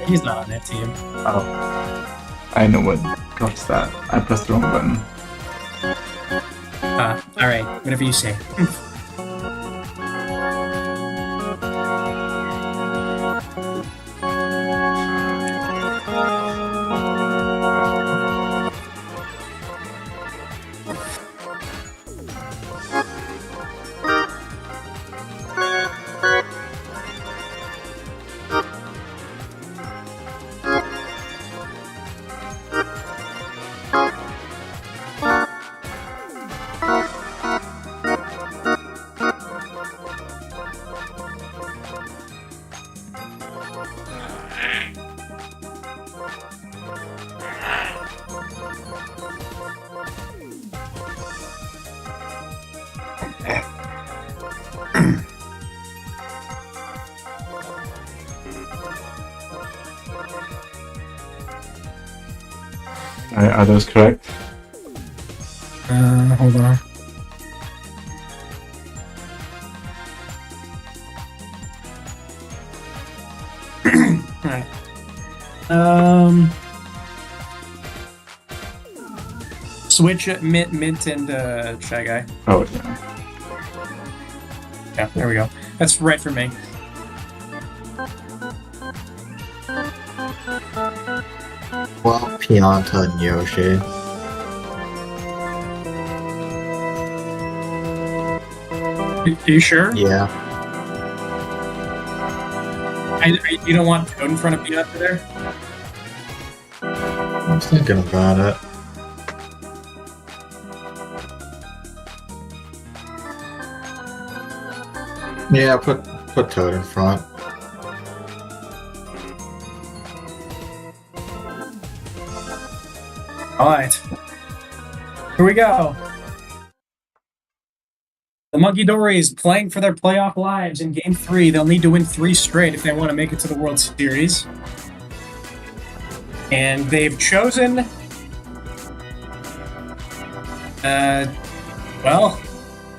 B: He's not on that team.
A: Oh. I know what caused that. I pressed the wrong button.
B: Alright, whatever you say.
A: Are those correct?
B: Hold on. Alright. Switch Mint and Shy Guy.
A: Oh, yeah.
B: Yeah, there we go. That's right for me.
D: Well, Pianta and Yoshi.
B: Are you sure?
D: Yeah.
B: You don't want Toad in front of Peanut there?
D: I'm thinking about it. Yeah, put Toad in front.
B: Alright. Here we go. The Munkidoris playing for their playoff lives in Game 3. They'll need to win 3 straight if they want to make it to the World Series. And they've chosen... well,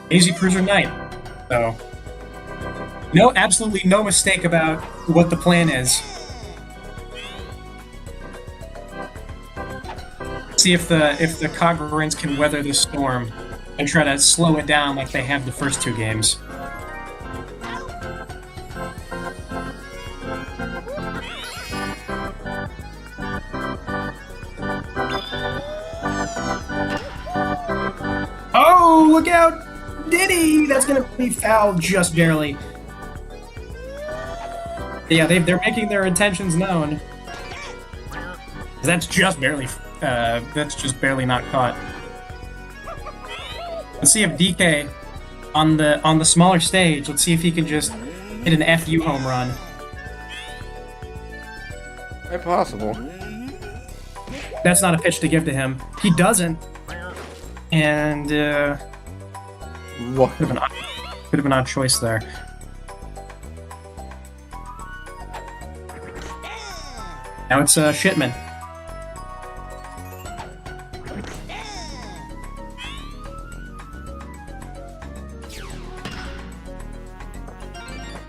B: Daisy Cruiser Knight. So... absolutely no mistake about what the plan is. See if the Cockgroins can weather this storm and try to slow it down like they have the first 2 games. Oh, look out! Diddy! That's gonna be fouled just barely. Yeah, they're making their intentions known. That's just barely not caught. Let's see if DK on the smaller stage. Let's see if he can just hit an FU home run.
C: Impossible.
B: That's not a pitch to give to him. He doesn't. And
C: What?
B: bit of an odd choice there. Now it's Shipman.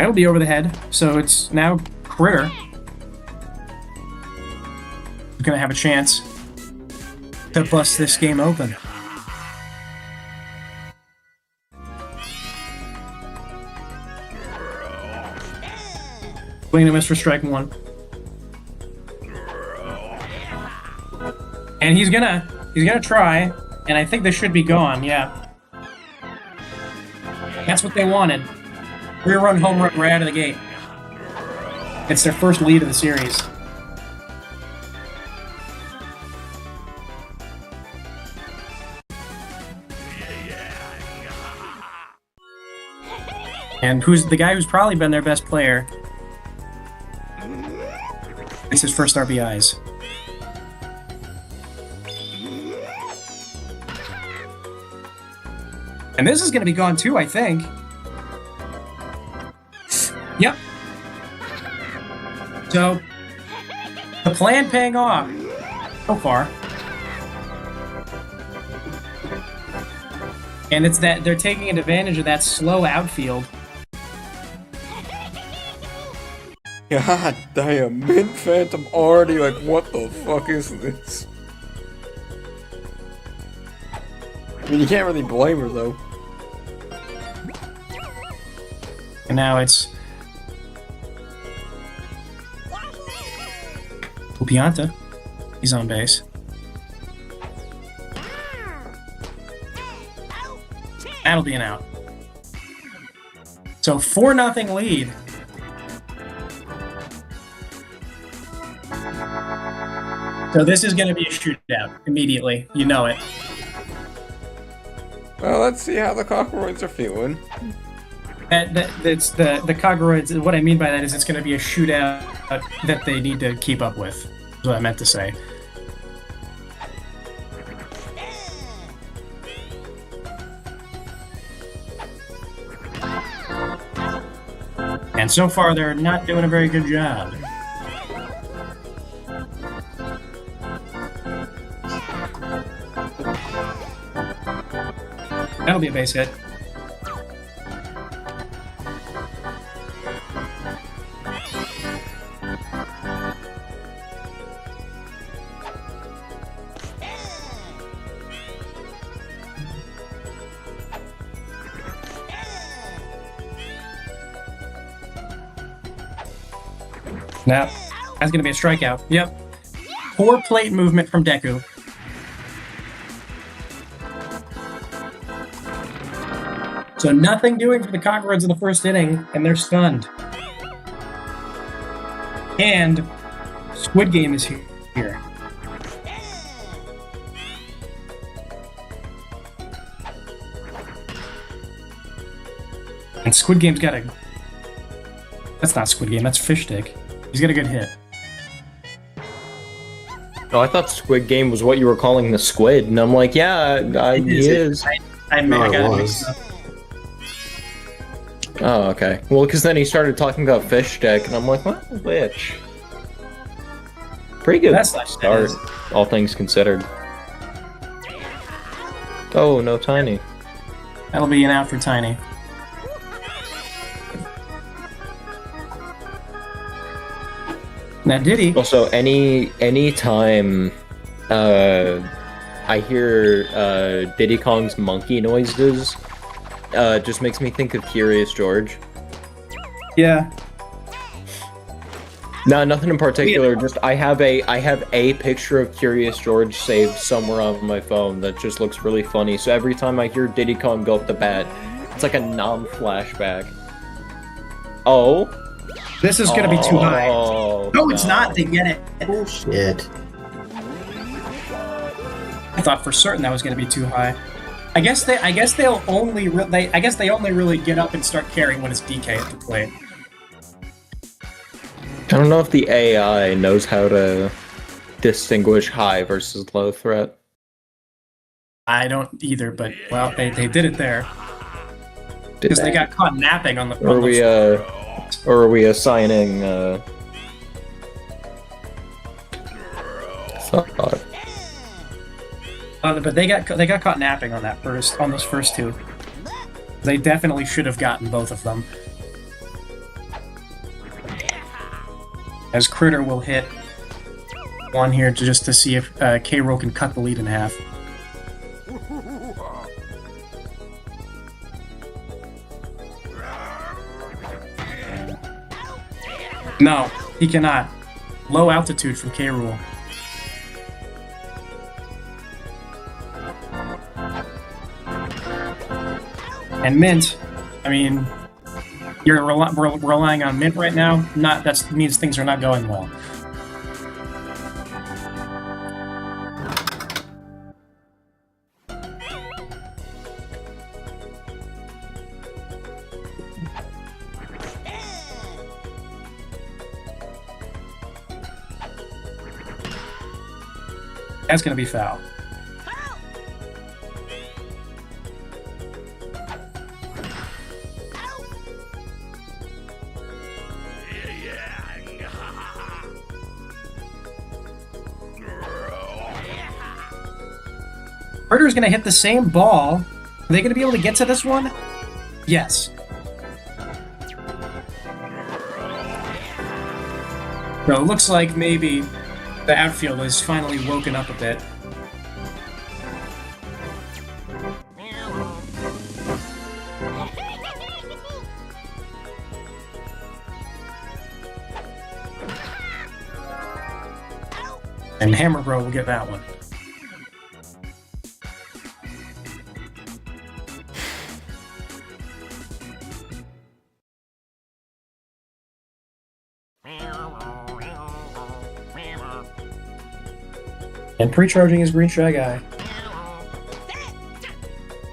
B: That'll be over the head. So it's now Critter who's gonna have a chance to bust this game open. Swing and a miss for strike one. And he's gonna try, and I think this should be gone, yeah. That's what they wanted. Rear run, home run right out of the gate. It's their first lead of the series. And who's the guy who's probably been their best player? It's his first RBIs. And this is going to be gone too, I think. Yep. So, the plan paying off so far. And it's that they're taking advantage of that slow outfield.
C: God damn, Mint Phantom already like, what the fuck is this? I mean, you can't really blame her though.
B: And now it's Pupianta. He's on base. That'll be an out. So 4-0 lead. So this is going to be a shootout immediately. You know it.
C: Well, let's see how the Cockgroins are feeling.
B: That's the Cockgroins. What I mean by that is it's going to be a shootout that they need to keep up with. Is what I meant to say. And so far, they're not doing a very good job. That'll be a base hit. Now, that's going to be a strikeout. Yep. Poor plate movement from Deku. So nothing doing for the Cockgroins in the first inning, and they're stunned. And Squid Game is here. And Squid Game's got a... That's not Squid Game, that's Fish Stick. He's got a good hit.
F: Oh, I thought Squid Game was what you were calling the squid, and I'm like, yeah, he is.
B: I got it mixed up.
F: Oh, okay. Well, because then he started talking about Fish Stick, and I'm like, what? Which? Pretty good
B: That's like
F: start, all things considered. Oh, no Tiny.
B: That'll be an out for Tiny. Now Diddy.
F: Also, any time I hear Diddy Kong's monkey noises, just makes me think of Curious George.
B: Yeah.
F: No, nothing in particular. Just I have a picture of Curious George saved somewhere on my phone that just looks really funny. So every time I hear Diddy Kong go up the bat, it's like a non-flashback. Oh.
B: This is gonna be too high. No, it's not. They get it.
D: Bullshit.
B: I thought for certain that was gonna be too high. I guess they only really get up and start carrying when it's DK at the plate.
F: I don't know if the AI knows how to distinguish high versus low threat.
B: I don't either, but well, they did it there because they got caught napping on the.
F: Or are we assigning thought?
B: But they got caught napping on those first two. They definitely should have gotten both of them. As Critter will hit one here just to see if K-Rool can cut the lead in half. No, he cannot. Low altitude from K-Rool. And Mint, I mean, you're relying on Mint right now. That means things are not going well. That's going to be foul. Murder's going to hit the same ball. Are they going to be able to get to this one? Yes. So it looks like maybe the outfield is finally woken up a bit. And Hammer Bro will get that one. And pre-charging his Green Shy Guy.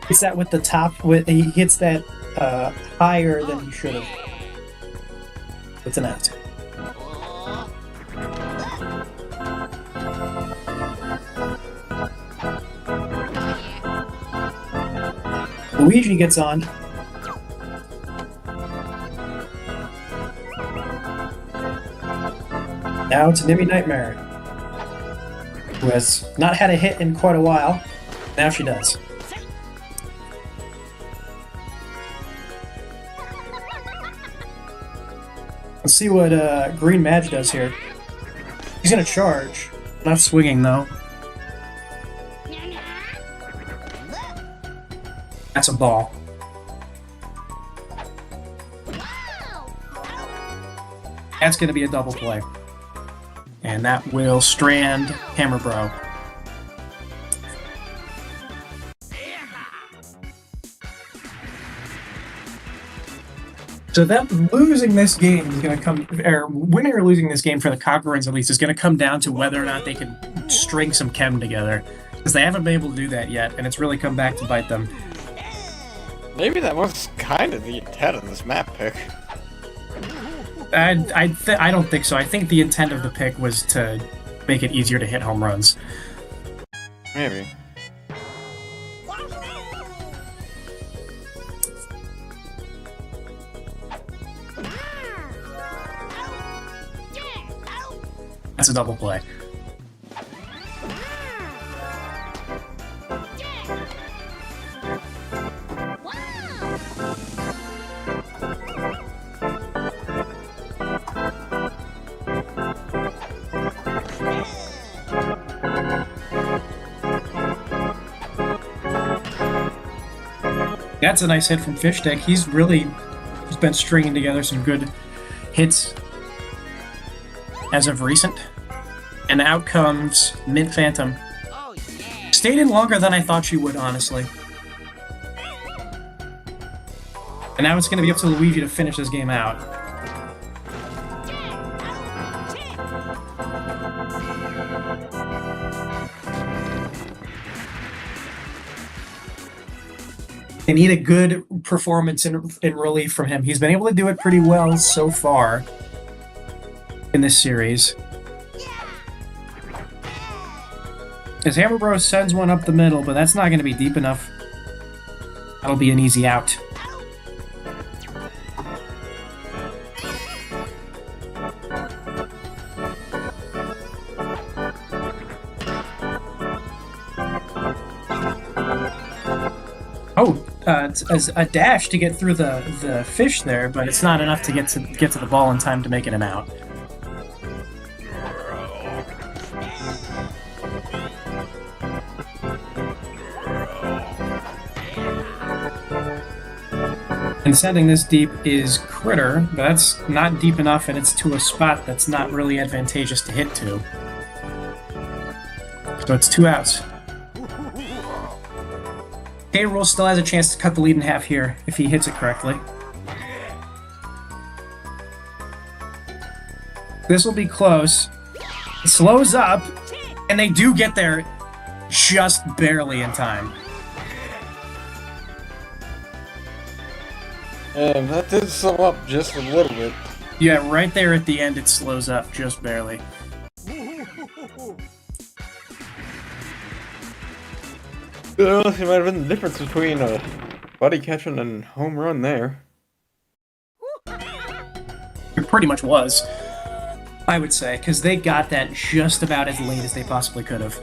B: Hits that with the top. He hits that higher than he should have. It's an out. Luigi gets on. Now it's Nimmy Nightmare, who has not had a hit in quite a while. Now she does. Let's see what Green Madge does here. He's gonna charge. Not swinging though. That's a ball. That's gonna be a double play. And that will strand Hammer Bro. So them losing this game is going to come, or winning or losing this game for the Cockgroins at least, is going to come down to whether or not they can string some chem together. Because they haven't been able to do that yet, and it's really come back to bite them.
C: Maybe that was kind of the intent of this map pick.
B: I don't think so. I think the intent of the pick was to make it easier to hit home runs.
C: Maybe. That's a double play. That's a nice hit from Fishstick. He's been stringing together some good hits as of recent. And out comes Mint Phantom. Stayed in longer than I thought she would, honestly. And now it's going to be up to Luigi to finish this game out. They need a good performance in relief from him. He's been able to do it pretty well so far in this series. As Hammer Bros sends one up the middle, but that's not going to be deep enough. That'll be an easy out. Oh, it's a dash to get through the fish there, but it's not enough to get to the ball in time to make it an out. And sending this deep is Critter, but that's not deep enough, and it's to a spot that's not really advantageous to hit to. So it's 2 outs. K-Rool still has a chance to cut the lead in half here if he hits it correctly. This will be close. It slows up, and they do get there just barely in time.
G: That did slow up just a little bit.
C: Yeah, right there at the end, it slows up just barely.
G: It might have been the difference between a buddy catching and home run there.
C: It pretty much was, I would say, because they got that just about as late as they possibly could have.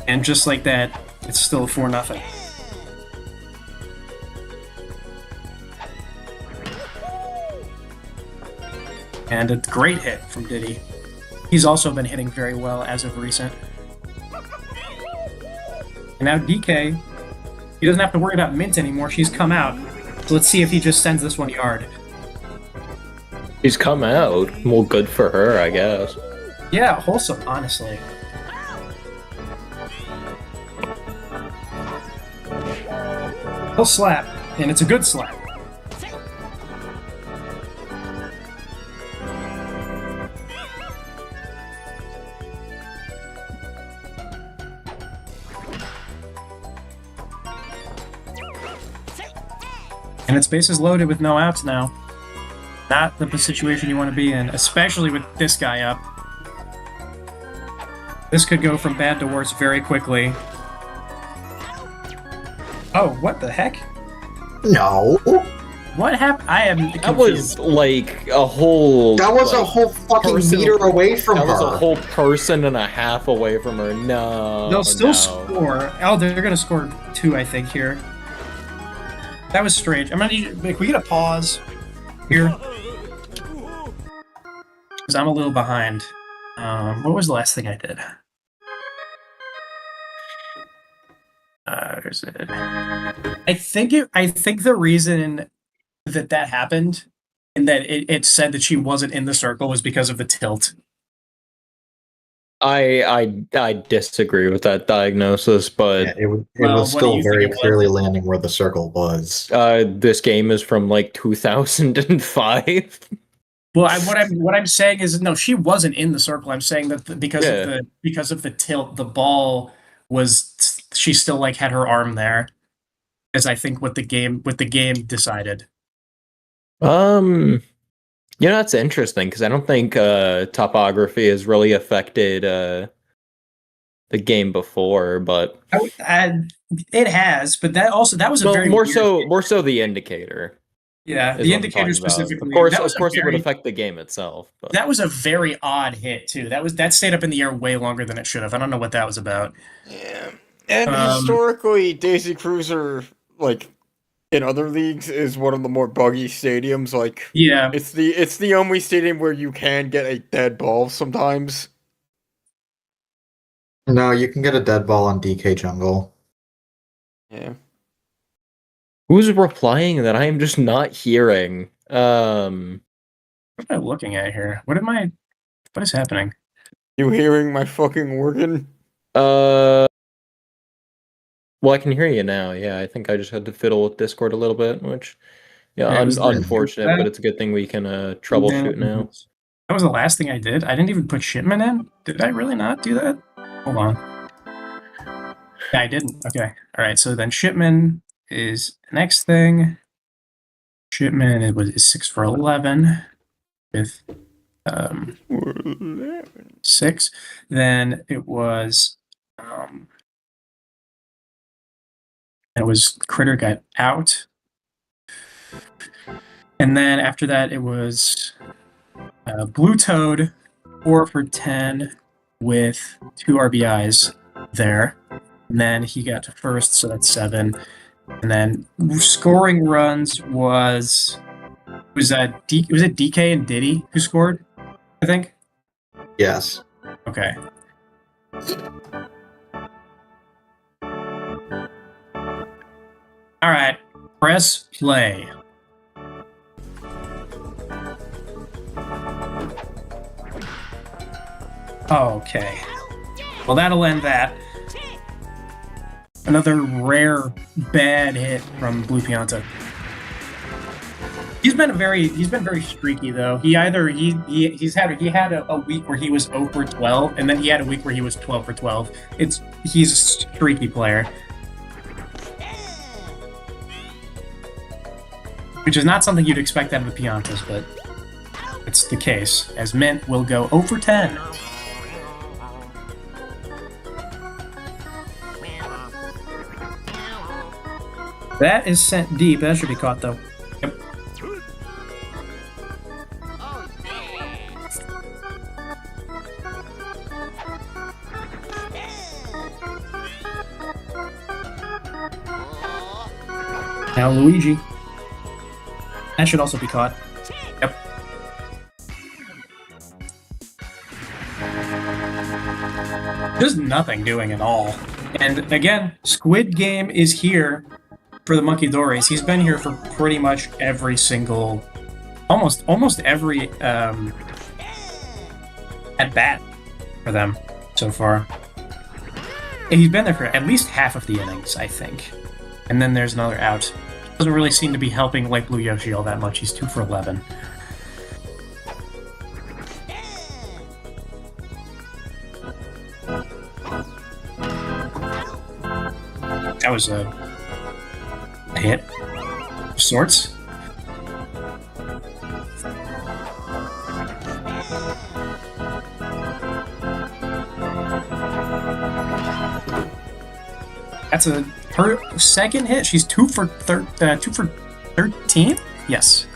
C: And just like that, it's still 4-0. And a great hit from Diddy. He's also been hitting very well as of recent. And now DK, he doesn't have to worry about Mint anymore. She's come out. So let's see if he just sends this one yard.
F: She's come out. Well, good for her, I guess.
C: Yeah, wholesome, honestly. He'll slap, and it's a good slap. And its bases loaded with no outs now. Not the situation you want to be in, especially with this guy up. This could go from bad to worse very quickly. Oh, what the heck?
D: No.
C: What happened? I am confused.
F: That was like a whole.
D: That was a
F: like,
D: whole fucking
F: person-
D: meter away from
F: That
D: her.
F: was a whole person and a half away from her. No.
C: They'll still
F: no.
C: score. Oh, they're gonna score 2, I think, here. That was strange. I'm gonna need. Can we get a pause here? Because I'm a little behind. What was the last thing I did? Is it? I think the reason that happened and that it said that she wasn't in the circle was because of the tilt.
F: I disagree with that diagnosis, but
D: Yeah, it
C: Well,
D: was
C: what do
D: still
C: you
D: very
C: think it was?
D: clearly landing where the circle was.
F: this game is from like 2005.
C: Well, what I'm saying is no, she wasn't in the circle. I'm saying that because
F: Yeah.
C: of the tilt, the ball was she still like had her arm there, is I think what the game decided.
F: That's interesting because I don't think topography has really affected the game before, but
C: It has, but that was a
F: well,
C: very
F: more
C: weird
F: so the indicator.
C: yeah,
F: is
C: the
F: what I'm
C: indicator
F: talking about.
C: specifically.
F: Of course,
C: that was
F: it would affect the game itself. But.
C: That was a very odd hit too. That stayed up in the air way longer than it should have. I don't know what that was about.
G: Yeah. And
C: Um,
G: historically, Daisy Cruiser, like, in other leagues, is one of the more buggy stadiums. Like,
C: Yeah,
G: it's the only stadium where you can get a dead ball sometimes.
D: No, you can get a dead ball on DK Jungle.
G: Yeah.
F: Who's replying that I am just not hearing?
C: what am I looking at here? What is happening?
G: You hearing my fucking organ?
F: Well, I can hear you now. Yeah, I think I just had to fiddle with Discord a little bit, which, yeah,
C: Yeah, it was
F: unfortunate, but it's a good thing we can troubleshoot now.
C: That was the last thing I did. I didn't even put shipment in. Did I really not do that? Hold on. Yeah, I didn't. Okay. All right. So then shipment is the next thing. Shipment is 6 for 11 with 6. Then it was Critter got out. And then after that it was Blue Toad 4 for 10 with 2 RBIs there. And then he got to first, so that's 7. And then scoring runs was it DK and Diddy who scored, I think?
D: Yes.
C: Okay. All right. Press play. Okay. Well, that'll end that. Another rare bad hit from Blue Pianta. He's been very streaky though. He had a week where he was 0 for 12, and then he had a week where he was 12 for 12. He's a streaky player, which is not something you'd expect out of the Piantas, but it's the case. As Mint will go 0 for 10. That is sent deep. That should be caught though. Yep. Now Luigi. That should also be caught. Yep. Just nothing doing at all. And again, Squid Game is here for the Munkidoris. He's been here for pretty much every single, almost every at bat for them so far. And he's been there for at least half of the innings, I think. And then there's another out. Doesn't really seem to be helping Light Blue Yoshi all that much. He's 2 for 11. That was a hit of sorts. That's her second hit. She's 2 for 13. Yes.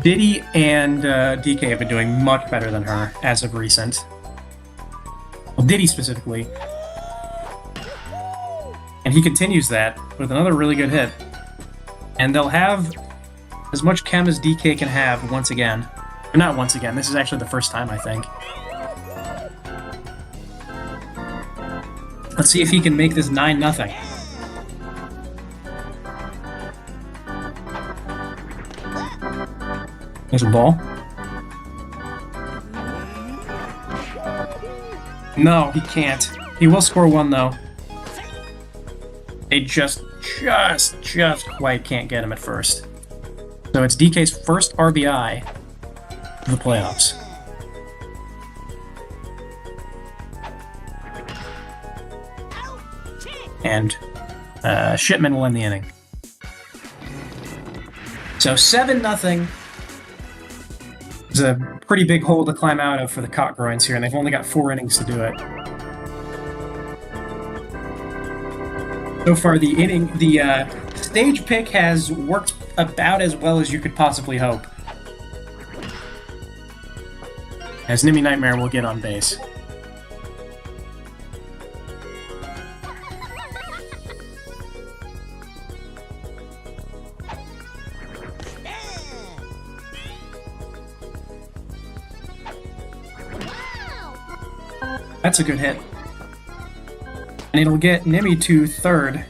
C: Diddy and DK have been doing much better than her as of recent. Well, Diddy specifically. And he continues that with another really good hit. And they'll have as much chem as DK can have once again. Or not once again, this is actually the first time, I think. Let's see if he can make this 9-0. There's a ball. No, he can't. He will score 1, though. They just quite can't get him at first. So it's DK's first RBI of the playoffs. And Shipman will end the inning. So 7-0. It's a pretty big hole to climb out of for the Cockgroins here, and they've only got 4 innings to do it. So far, the stage pick has worked about as well as you could possibly hope. As Nimmy Nightmare will get on base. That's a good hit. And it'll get Nimmy to third.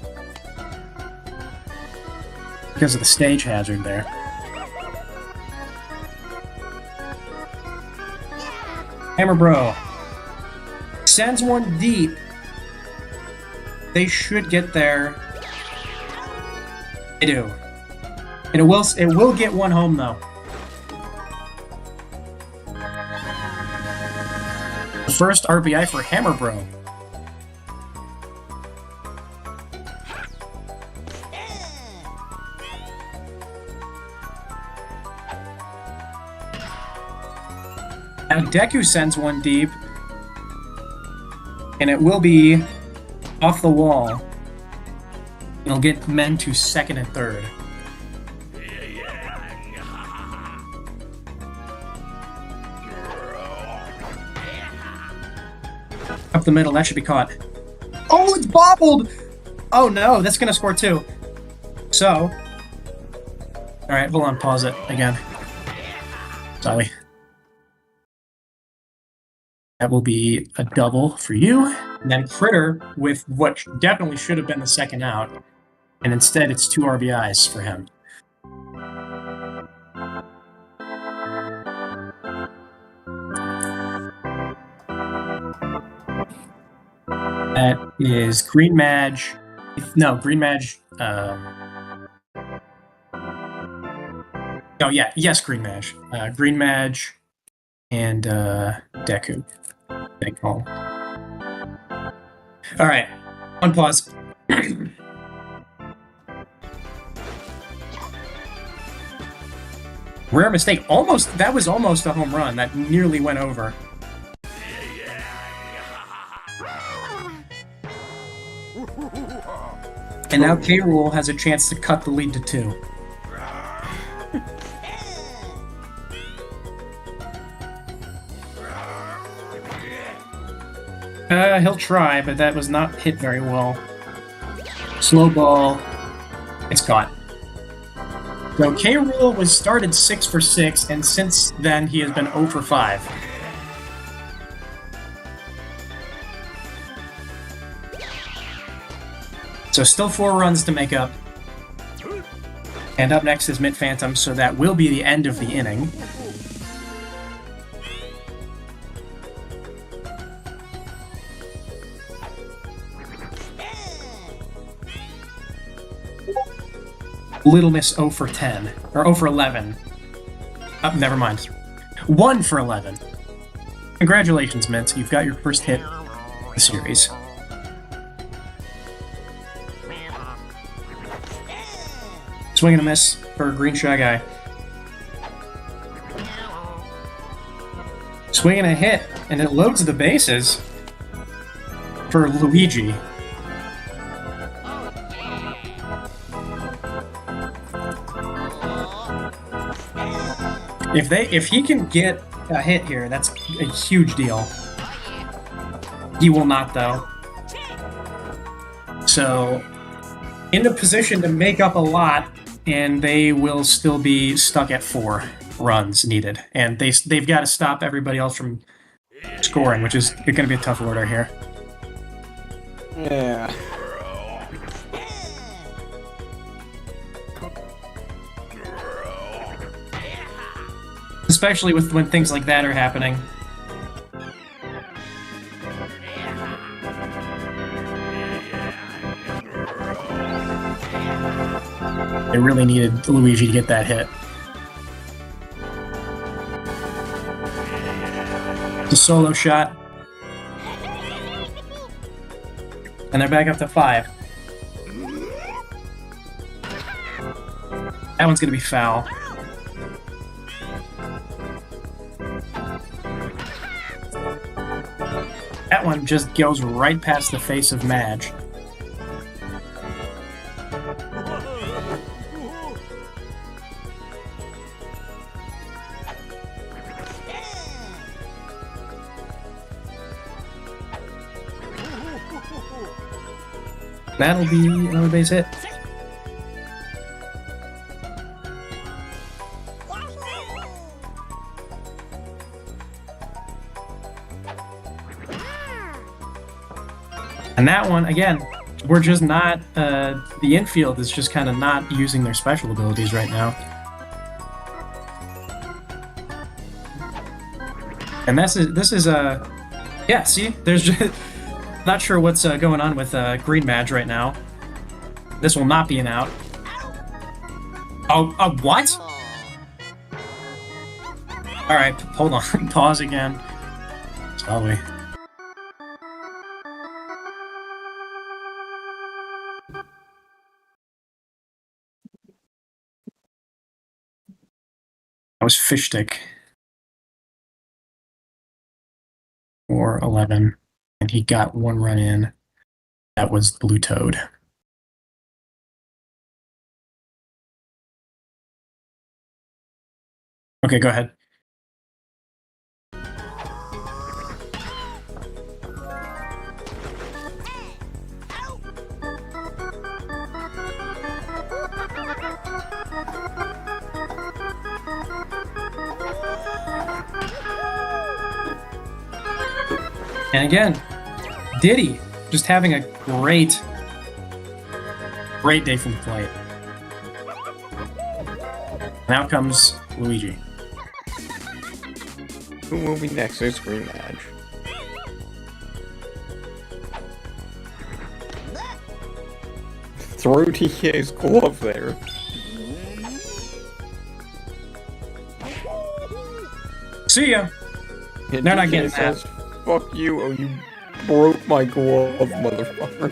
C: Because of the stage hazard there. Hammer Bro. Sends one deep. They should get there. They do. And it will get one home though. First RBI for Hammer Bro. Now Deku sends one deep, and it will be off the wall. It'll get men to second and third. Up the middle, that should be caught. Oh, it's bobbled! Oh no, that's gonna score 2. So, alright, hold on, pause it again. Sorry. That will be a double for you. And then Critter with what definitely should have been the second out. And instead, it's 2 RBIs for him. That is Green Madge. No, Green Madge. Oh, yeah. Yes, Green Madge. Green Madge and Deku. They call. All right. On pause. Rare mistake. That was almost a home run. That nearly went over. And now K. Rool has a chance to cut the lead to 2. He'll try, but that was not hit very well. Slow ball. It's caught. So K. Rool was started 6 for 6, and since then he has been 0 for 5. So still 4 runs to make up. And up next is Mint Phantom, so that will be the end of the inning. Little Miss 0 for 10, or 0 for 11. Oh, never mind. 1 for 11. Congratulations, Mint. You've got your first hit of the series. Swing and a miss for Green Shy Guy. Swing and a hit, and it loads the bases for Luigi. If he can get a hit here, that's a huge deal. He will not, though. So, in a position to make up a lot, and they will still be stuck at 4 runs needed. And they've got to stop everybody else from scoring, which is going to be a tough order here.
G: Yeah.
C: Especially when things like that are happening. They really needed Luigi to get that hit. It's a solo shot. And they're back up to 5. That one's going to be foul. That one just goes right past the face of Madge. That'll be another base hit. And that one, again, we're just not, the infield is just kind of not using their special abilities right now. And this is yeah, see, there's just, not sure what's going on with Green Madge right now. This will not be an out. Oh, what? Alright, hold on, pause again. Shall we? That was Fish Stick. Or 11. And he got 1 run in. That was Blue Toad. Okay, go ahead. And again, Diddy just having a great day from the plate. Now comes Luigi.
G: Who will be next? It's Green Badge. Throw TK's glove there.
C: See ya.
G: And
C: They're not
G: TK
C: getting
G: says, "Fuck you! Oh, you broke my glove, motherfucker."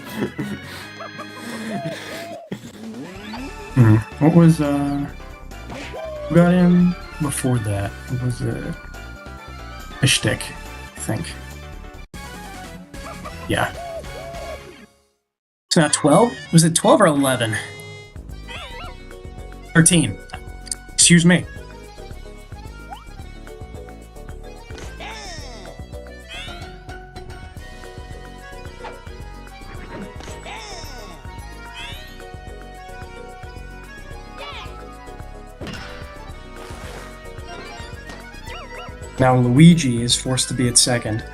C: What was who got in before that? It was a shtick, I think. Yeah. It's not 12? Was it 12 or 11? 13. Excuse me. Now Luigi is forced to be at second.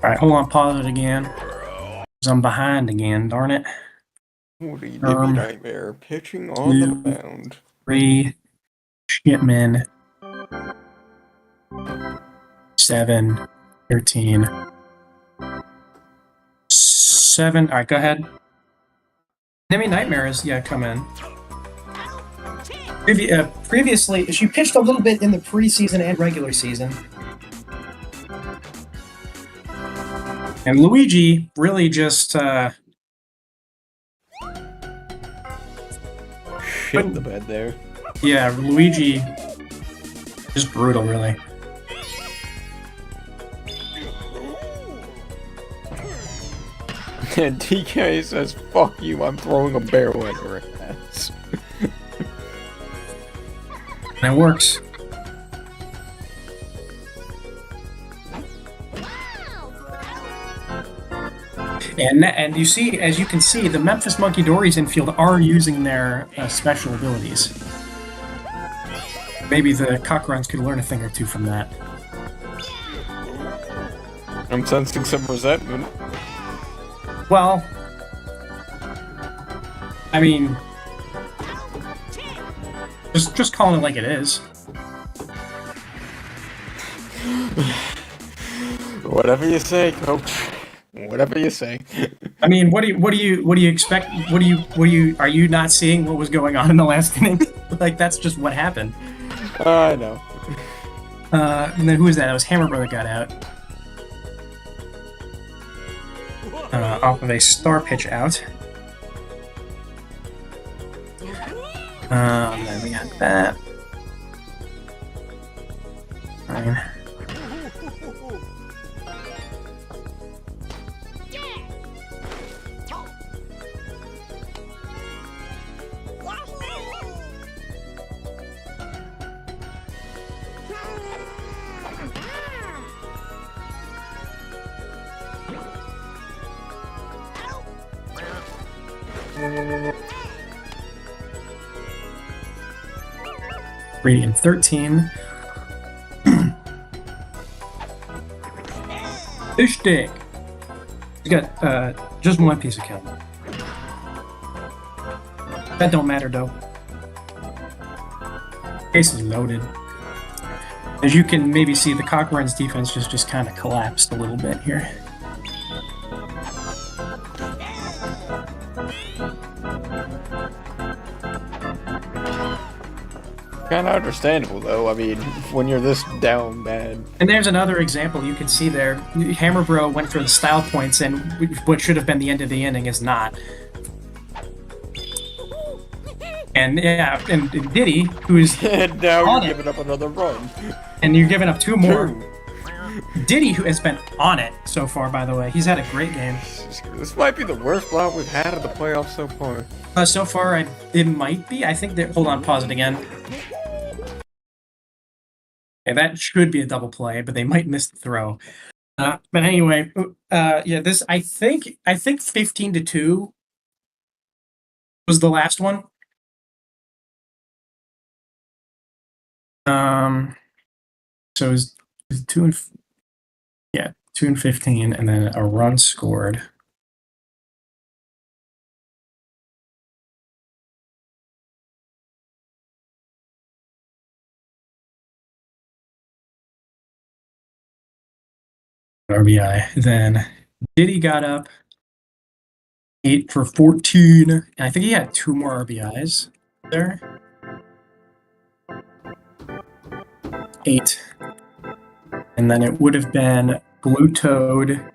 C: Alright, hold on, pause it again. 'Cause I'm behind again, darn it.
G: Woody Dibby Nightmare pitching on the mound.
C: 3, Shipman, 7, 13, 7. Alright, go ahead. Enemy Nightmares, yeah, come in. Previously, she pitched a little bit in the preseason and regular season. And Luigi really just
G: Shit the bed there.
C: yeah, Luigi just brutal, really.
G: And TK says, "Fuck you! I'm throwing a barrel at her ass."
C: And it works. And you see, as you can see, the Memphis Munkidoris infield are using their special abilities. Maybe the Cockgroins could learn a thing or two from that.
G: I'm sensing some resentment.
C: Well, I mean, just calling it like it is.
G: Whatever you say, coach. Whatever you say.
C: I mean, what do you expect? Are you not seeing what was going on in the last inning? Like, that's just what happened.
G: I know.
C: And then who was that? It was Hammer Brother got out. Off of a star pitch out. Then we got that. Fine. Three and 13. Fish stick. You got just one piece of kill. That don't matter though. Case is loaded. As you can maybe see, the Cockgroins defense just kind of collapsed a little bit here.
G: Kind of understandable, though. I mean, when you're this down bad.
C: And there's another example you can see there. Hammer Bro went for the style points, and what should have been the end of the inning is not. And yeah, and Diddy, who's
G: And now you're giving up another run.
C: and you're giving up two more. Diddy, who has been on it so far, by the way, he's had a great game.
G: This might be the worst blowout we've had in the playoffs so far.
C: So far, it might be. I think that. Hold on, pause it again. Okay, that should be a double play, but they might miss the throw. But anyway, yeah, this I think 15-2 Was the last one. So it was 2 and 15, and then a run scored. RBI. Then Diddy got up 8 for 14, and I think he had 2 more RBIs there. 8. And then it would have been Blue Toad.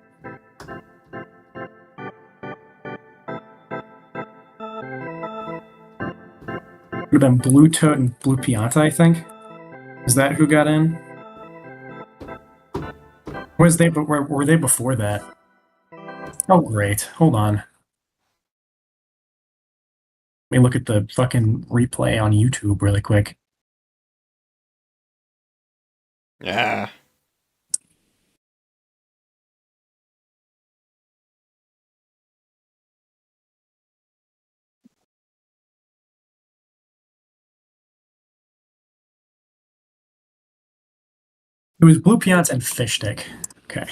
C: Would have been Blue Toad and Blue Pianta, I think. Is that who got in? Were they before that? Oh, great. Hold on. Let me look at the fucking replay on YouTube really quick.
G: Yeah.
C: It was Blue Pianta and Fish Stick. Okay.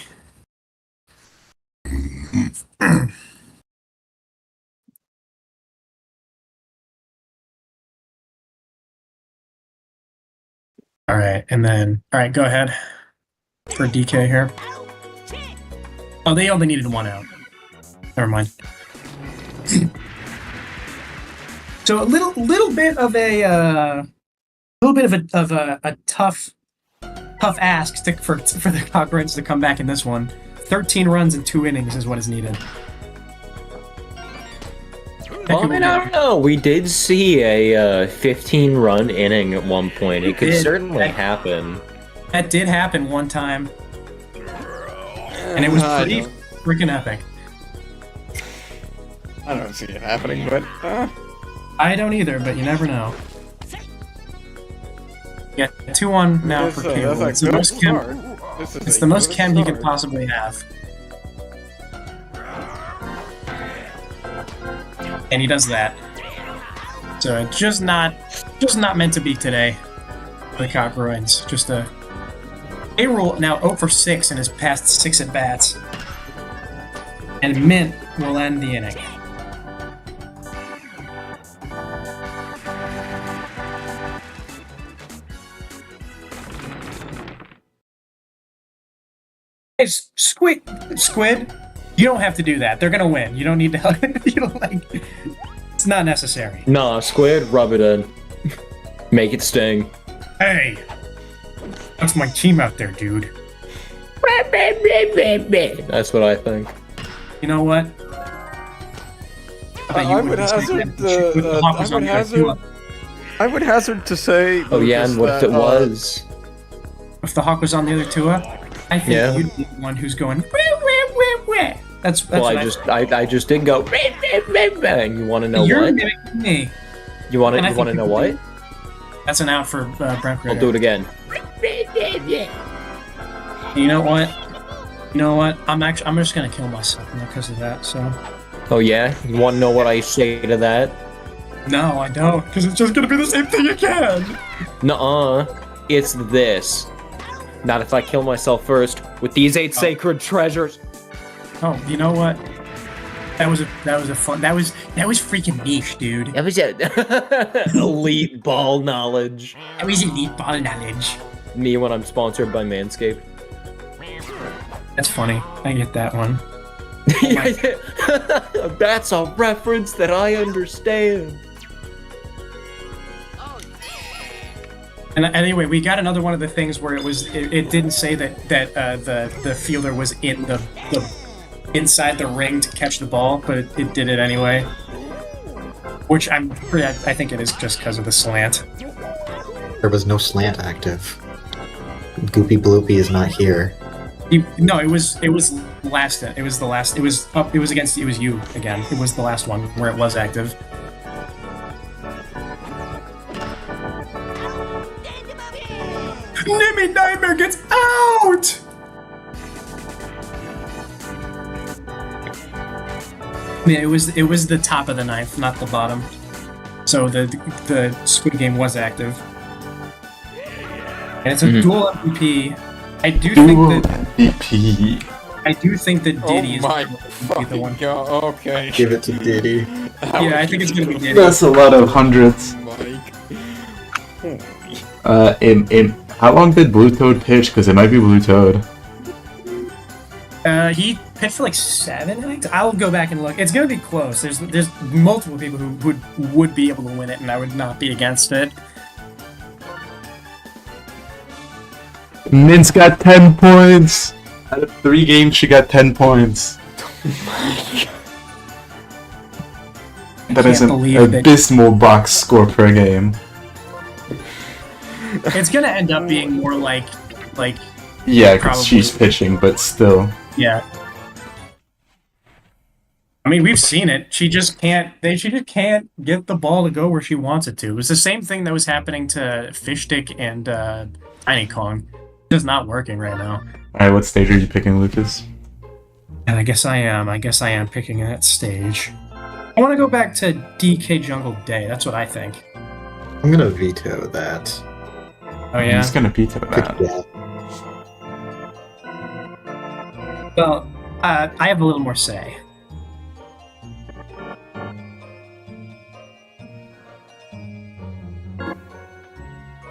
C: All right, and then go ahead for DK here. Oh, they only needed 1 out. Never mind. So a little bit of a tough ask for the Cockgroins to come back in this one. 13 runs in 2 innings is what is needed.
F: Well, I mean, I don't know. We did see a 15-run inning at one point. It could certainly happen.
C: That did happen one time. And it was pretty freaking epic.
G: I don't see it happening, but...
C: I don't either, but you never know. Yeah, 2-1 now for Cable. It's the most chem. It's the most chem you could possibly have. And he does that. So just not meant to be today for the Cockgroins. Just a rule now 0 for 6 in his past 6 at bats. And Mint will end the inning. Hey, Squid, you don't have to do that. They're gonna win. You don't need to. You don't like. It's not necessary.
F: Nah, Squid, rub it in. Make it sting.
C: Hey, that's my team out there, dude.
F: That's what I think.
C: You know what?
G: I would hazard to say.
F: Oh yeah, and what if it was?
C: If the Hawk was on the other two up, I think you'd be the one who's going. That's
F: well, I just did go. And you want to know
C: You're
F: what?
C: mimicking me.
F: You want to know what?
C: That's an out for Brent.
F: I'll do it again.
C: You know what? I'm just gonna kill myself because of that. So.
F: Oh yeah, you want to know what I say to that?
C: No, I don't, because it's just gonna be the same thing again.
F: Nuh-uh. It's this. Not if I kill myself first with these 8 sacred treasures.
C: Oh, you know what? That was freaking niche, dude.
F: That was elite ball knowledge.
C: That was elite ball knowledge.
F: Me when I'm sponsored by Manscaped.
C: That's funny. I get that one.
F: That's a reference that I understand.
C: And anyway, we got another one of the things where it didn't say that the fielder was in the inside the ring to catch the ball, but it did it anyway. Which I think it is just because of the slant.
D: There was no slant active. Goopy Bloopy is not here.
C: No, it was last. It was the last. It was you again. It was the last one where it was active. Nimmy Nightmare gets out! Yeah, it was the top of the ninth, not the bottom. So the Squid Game was active. And it's a dual MVP. I do think that
A: MVP.
C: I do think that Diddy
G: Oh
C: is
G: my
C: gonna be the
G: fucking
C: one.
G: god. Okay.
D: Give it to Diddy.
C: Yeah, I think it's gonna be Diddy.
A: That's a lot of hundreds.
G: Mike.
A: How long did Blue Toad pitch? Because it might be Blue Toad.
C: He pitched for like 7 innings. I'll go back and look. It's gonna be close. There's multiple people who would be able to win it, and I would not be against it.
A: Min's got 10 points. Out of 3 games, she got 10 points. That is an abysmal box score per game.
C: It's gonna end up being more like
A: Yeah, because
C: Probably.
A: she's pitching, but still.
C: yeah. I mean, we've seen it. She just can't get the ball to go where she wants it to. It was the same thing that was happening to Fishstick and Tiny Kong. It's just not working right now.
A: Alright, what stage are you picking, Lucas?
C: And I guess I am picking that stage. I want to go back to DK Jungle Day. That's what I think.
D: I'm gonna veto that.
C: Oh yeah.
A: He's gonna veto that.
D: Yeah.
C: Well, I have a little more say.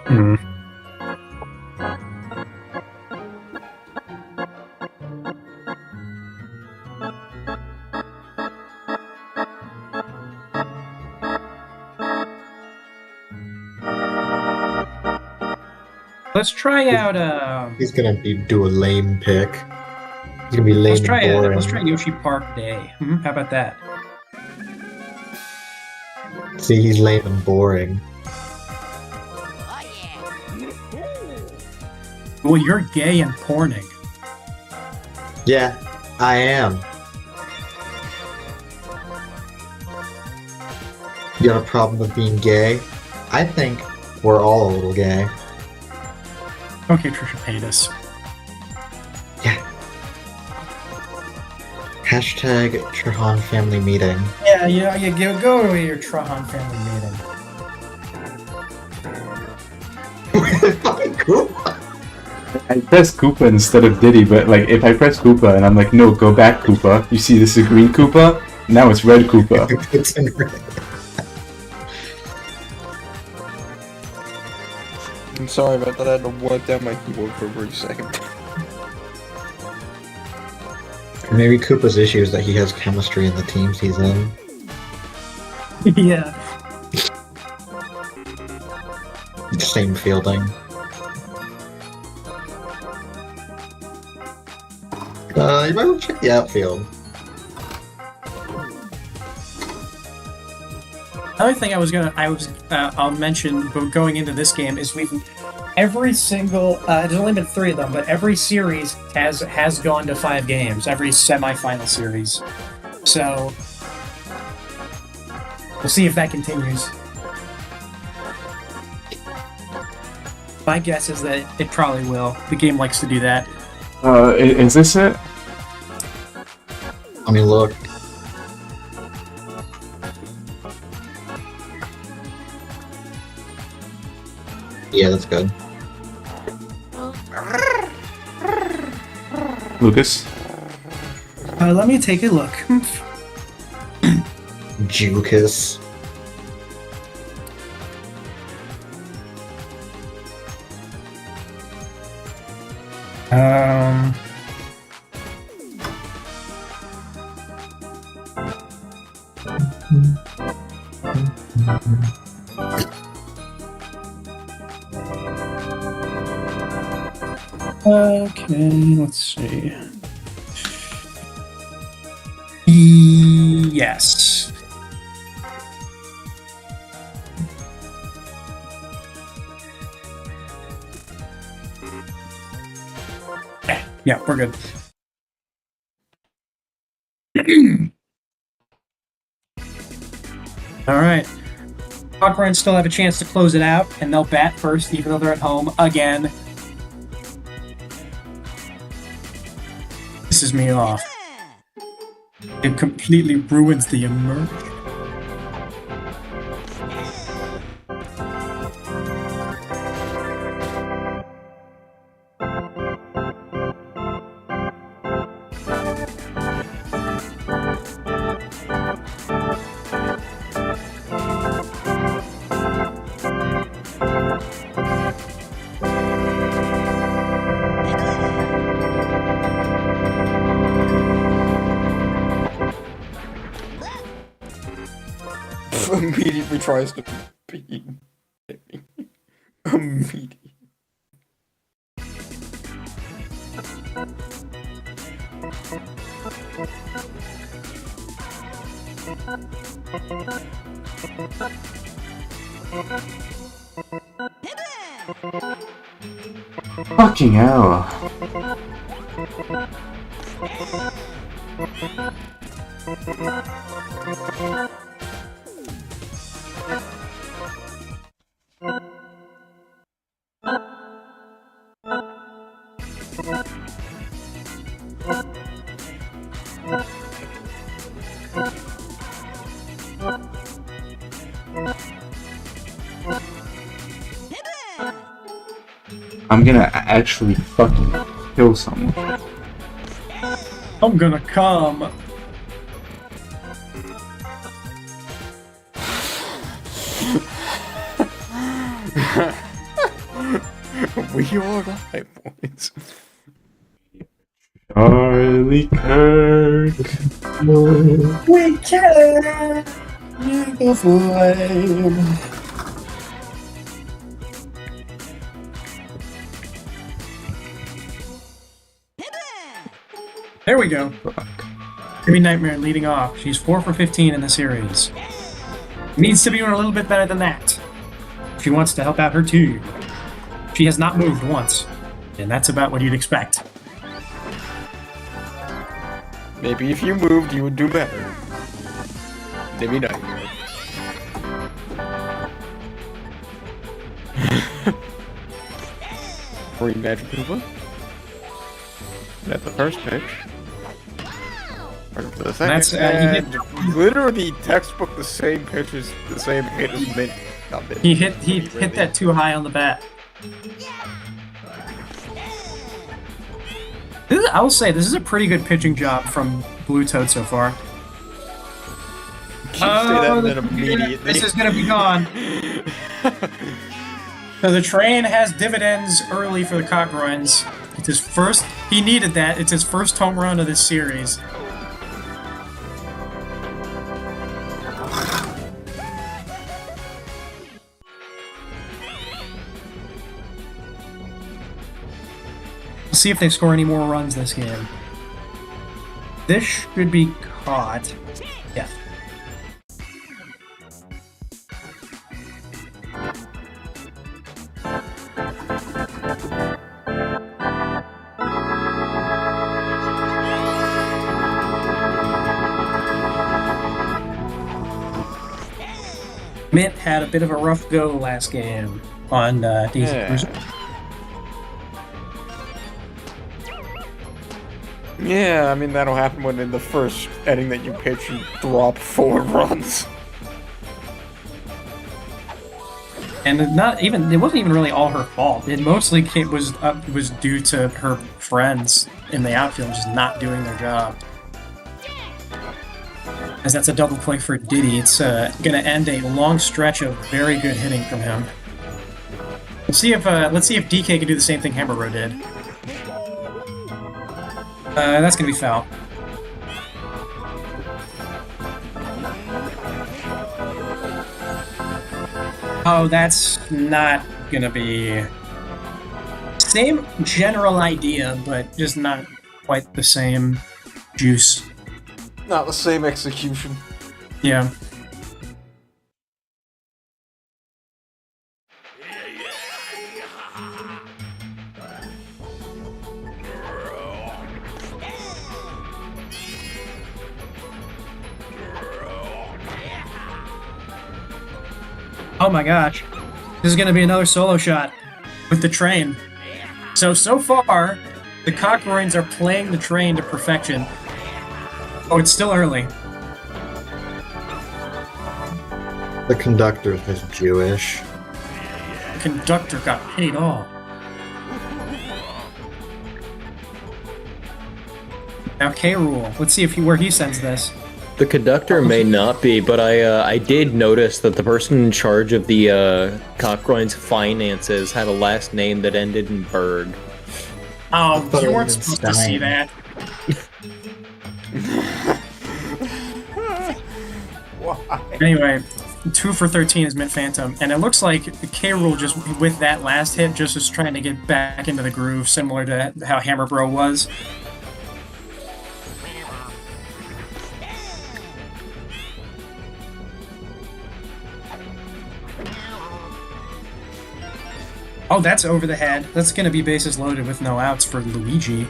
C: Hmm. Let's try out.
D: He's gonna do a lame pick. He's gonna be lame
C: Let's try
D: and boring.
C: let's try Yoshi Park Day. How about that?
D: See, he's lame and boring.
C: Well, you're gay and porning.
D: Yeah, I am. You got a problem with being gay? I think we're all a little gay.
C: Okay, Trisha Paytas.
D: Yeah. Hashtag Trahan family meeting.
C: Yeah, go to your Trahan family meeting.
D: Fucking cool.
A: I press Koopa instead of Diddy, but like if I press Koopa and I'm like, no, go back Koopa. You see this is green Koopa? Now it's red Koopa.
D: It's in red.
G: I'm sorry about that. I had to wipe down my keyboard for a brief second.
D: Maybe Koopa's issue is that he has chemistry in the teams he's in.
C: Yeah.
D: Same fielding. You might want to check the outfield.
C: Another thing I'll mention going into this game is every single there's only been 3 of them, but every series has gone to 5 games, every semifinal series. So we'll see if that continues. My guess is that it probably will. The game likes to do that.
A: Is this it?
D: I mean, look. Yeah, that's good.
A: Lucas?
C: Let me take a look.
D: Jukas.
C: Okay, let's see. Yes. Yeah, we're good. All right. Cockgroins still have a chance to close it out, and they'll bat first, even though they're at home again. Pisses me off. It completely ruins the immersion.
G: Immediately tries to be. Immediately.
A: Fucking hell. I'm gonna actually fucking kill someone.
C: I'm gonna come.
G: We are alive, boys.
A: Charlie Kirk.
C: We can make a flame. There we go. Kirby Nightmare leading off. She's 4 for 15 in the series. Needs to be doing a little bit better than that. She wants to help out her team. She has not moved once, and that's about what you'd expect.
G: Maybe if you moved, you would do better. Maybe not. Green Magic Koopa. That's the first pitch. For the second,
C: That's
G: literally textbook the same pitch as the same hit as Mint. Not Mint.
C: he hit that too high on the bat. I will say this is a pretty good pitching job from Blue Toad so far.
G: You say that and then immediately.
C: This is gonna be gone. So the train has dividends early for the Cockgroins. It's his first. He needed that. It's his first home run of this series. We'll see if they score any more runs this game. This should be caught. Yeah. Mint had a bit of a rough go last game on Daisy Cruiser.
G: Yeah, I mean that'll happen when in the first inning that you pitch you drop 4 runs.
C: And it wasn't even really all her fault. It mostly was due to her friends in the outfield just not doing their job. As that's a double play for Diddy, it's going to end a long stretch of very good hitting from him. Let's see if DK can do the same thing Hammerrow did. That's going to be foul. Oh, that's not going to be... Same general idea, but just not quite the same juice.
G: Not the same execution.
C: Yeah. Oh my gosh. This is going to be another solo shot with the train. So far, the Cockgroins are playing the train to perfection. Oh, it's still early.
D: The conductor is Jewish.
C: The conductor got paid off. Now K. Rool. Let's see where he sends this.
F: The conductor may not be, but I did notice that the person in charge of the Cockgroins finances had a last name that ended in Berg.
C: Oh, you weren't supposed to see that. Anyway, 2 for 13 is Mint Phantom, and it looks like K. Rool just with that last hit just is trying to get back into the groove, similar to how Hammer Bro was. Oh, that's over the head. That's going to be bases loaded with no outs for Luigi.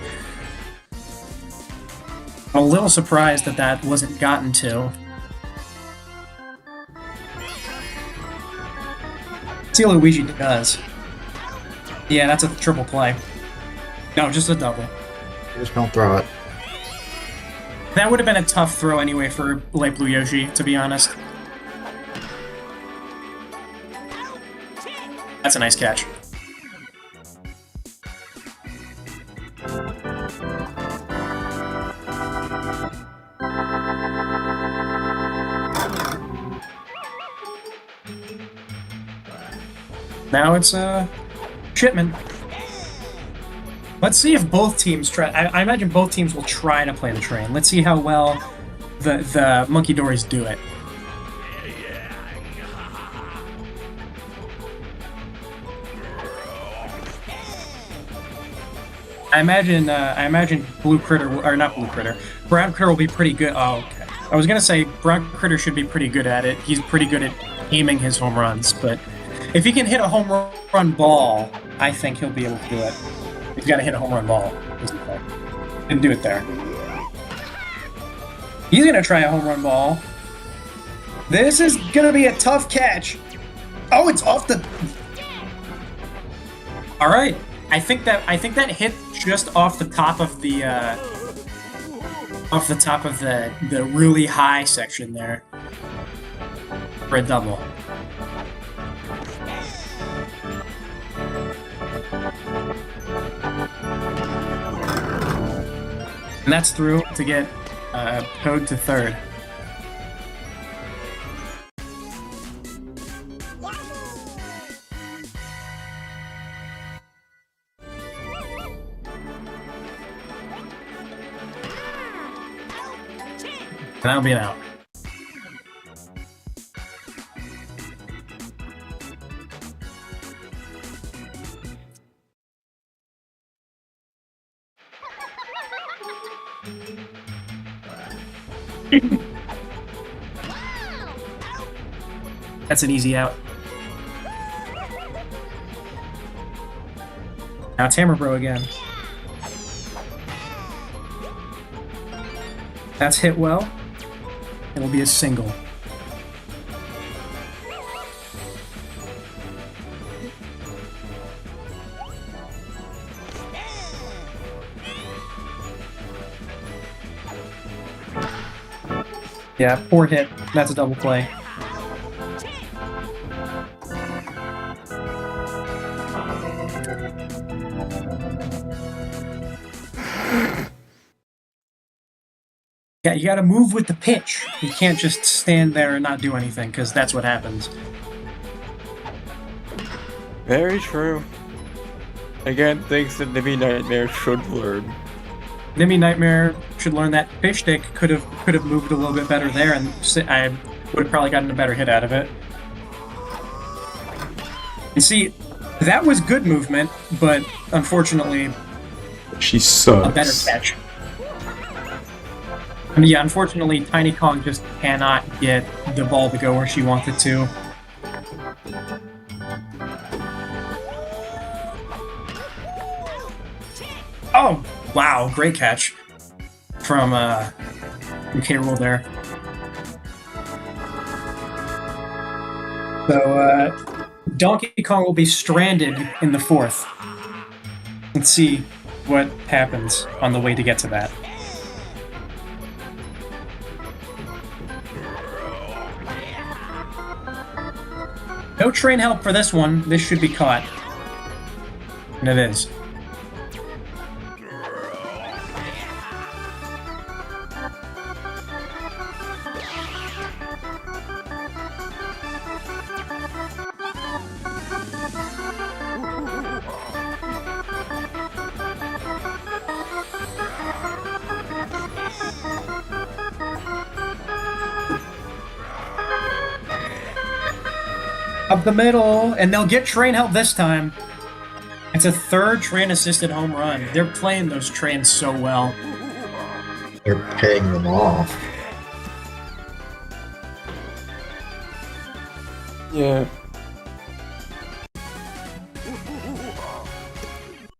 C: I'm a little surprised that that wasn't gotten to. Let's see what Luigi does. Yeah, that's a triple play. No, just a double.
D: Just don't throw it.
C: That would have been a tough throw anyway for Light Blue Yoshi, to be honest. That's a nice catch. Now it's a shipment. Let's see if both teams try. I imagine both teams will try to play the train. Let's see how well the Munkidoris do it. I imagine Blue Critter, or not Blue Critter, Brown Critter will be pretty good. Oh, okay. I was gonna say Brown Critter should be pretty good at it. He's pretty good at aiming his home runs, but if he can hit a home run ball, I think he'll be able to do it. He's got to hit a home run ball. Didn't do it there. He's gonna try a home run ball. This is gonna be a tough catch. Oh, it's off the. All right. I think that hit just off the top of the the really high section there for a double. And that's through to get Code to third. And that'll be an out. That's an easy out. Now it's Hammer Bro again. That's hit well. It'll be a single. Yeah, poor hit. That's a double play. Yeah, you gotta move with the pitch. You can't just stand there and not do anything, because that's what happens.
G: Very true. Again, things that Nimmy Nightmare should learn.
C: Nimmy Nightmare should learn that fish stick could have moved a little bit better there, and I would have probably gotten a better hit out of it. And see, that was good movement, but unfortunately,
A: She sucks.
C: a better catch. I mean, yeah, unfortunately, Tiny Kong just cannot get the ball to go where she wants it to. Oh, wow, great catch from K. Rool there. So, Donkey Kong will be stranded in the fourth. Let's see what happens on the way to get to that. No train help for this one. This should be caught. And it is. Up the middle, and they'll get train help this time. It's a third train-assisted home run. They're playing those trains so well.
D: They're paying them off.
G: Yeah.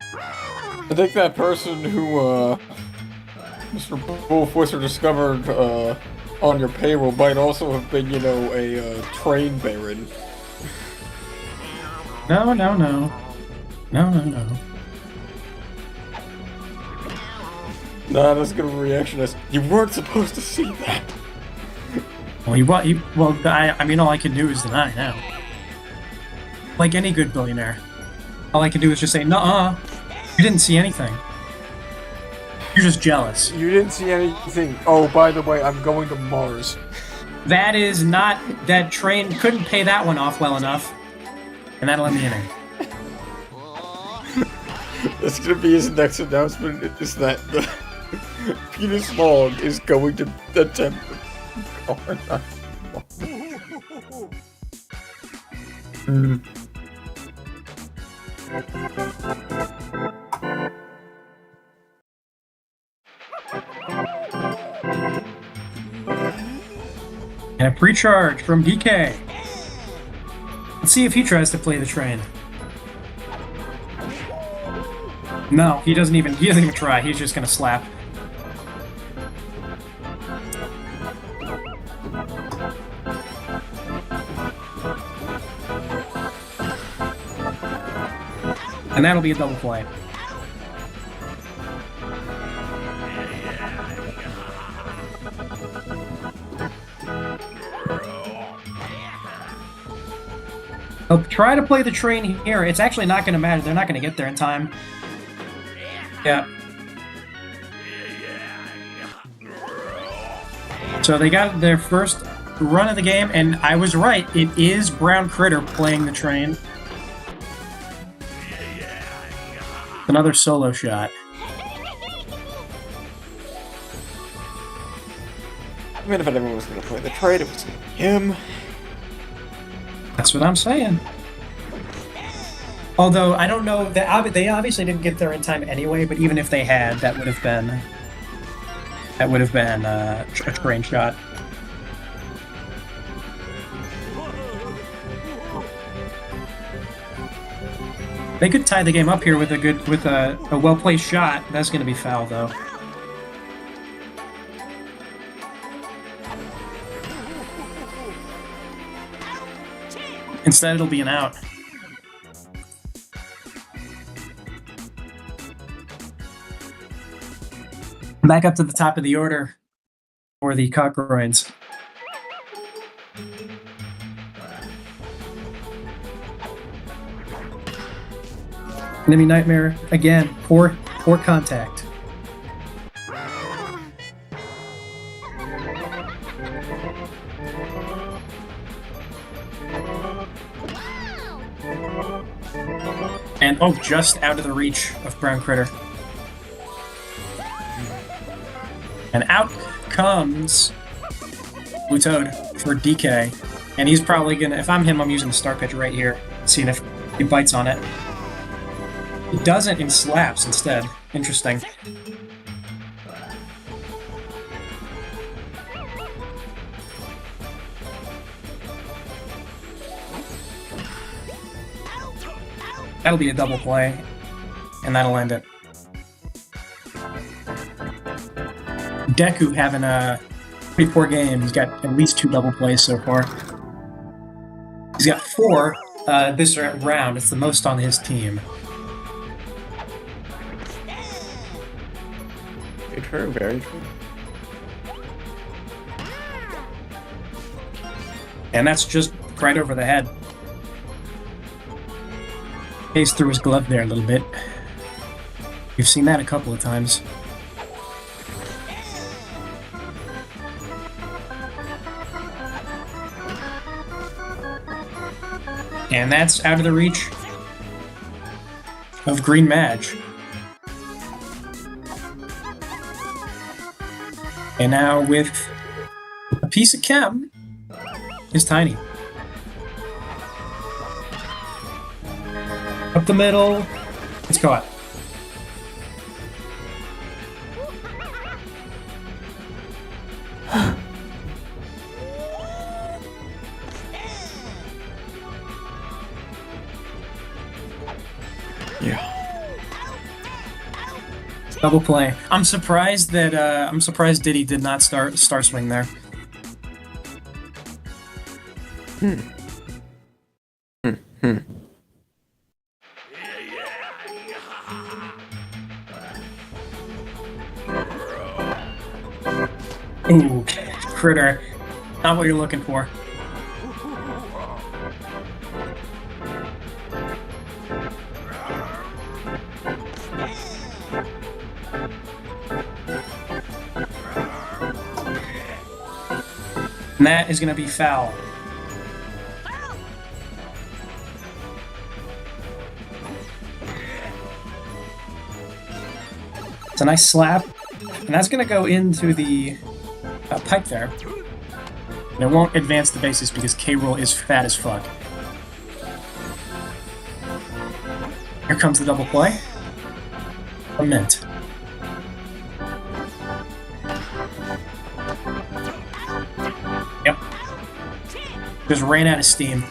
G: I think that person who, Mr. Bullfoister discovered, on your payroll might also have been, you know, a, train baron.
C: No. No.
G: Nah, that's gonna reaction as, you weren't supposed to see that.
C: Well, I mean, all I can do is deny now. Like any good billionaire. All I can do is just say, nuh-uh, you didn't see anything. You're just jealous.
G: You didn't see anything. Oh, by the way, I'm going to Mars.
C: That is not... That train couldn't pay that one off well enough. And that'll end the inning.
G: That's gonna be his next announcement, is that the Penis Long is going to attempt to colonize Mars.
C: And a pre-charge from DK. Let's see if he tries to play the train. No, he doesn't even try. He's just gonna slap. And that'll be a double play. They'll try to play the train here. It's actually not going to matter. They're not going to get there in time. Yeah. So they got their first run of the game, and I was right. It is Brown Critter playing the train. Another solo shot.
G: I mean, if anyone was going to play the train, it was him.
C: That's what I'm saying. Although, I don't know, they obviously didn't get there in time anyway, but even if they had, that would have been a train shot. They could tie the game up here with a well-placed shot. That's going to be foul, though. Instead, it'll be an out. Back up to the top of the order for the Cockgroins. Enemy Nightmare, again, poor contact. And, oh, just out of the reach of Brown Critter. And out comes Blue Toad for DK. And he's probably gonna, if I'm him, I'm using the star pitch right here, seeing if he bites on it. He doesn't and slaps instead. Interesting. That'll be a double play, and that'll end it. Deku having a pretty poor game. He's got at least 2 double plays so far. He's got 4 this round. It's the most on his team.
G: Very true, very true.
C: And that's just right over the head. Phased through his glove there a little bit. We've seen that a couple of times. And that's out of the reach of Green Madge. And now with a piece of chem is Tiny. Up the middle. It's caught.
G: Yeah.
C: Double play. I'm surprised Diddy did not start Star Swing there. Ooh, critter. Not what you're looking for. And that is going to be foul. It's a nice slap. And that's going to go into the pipe there. And it won't advance the bases because K-Rool is fat as fuck. Here comes the double play. A mint. Yep. Just ran out of steam.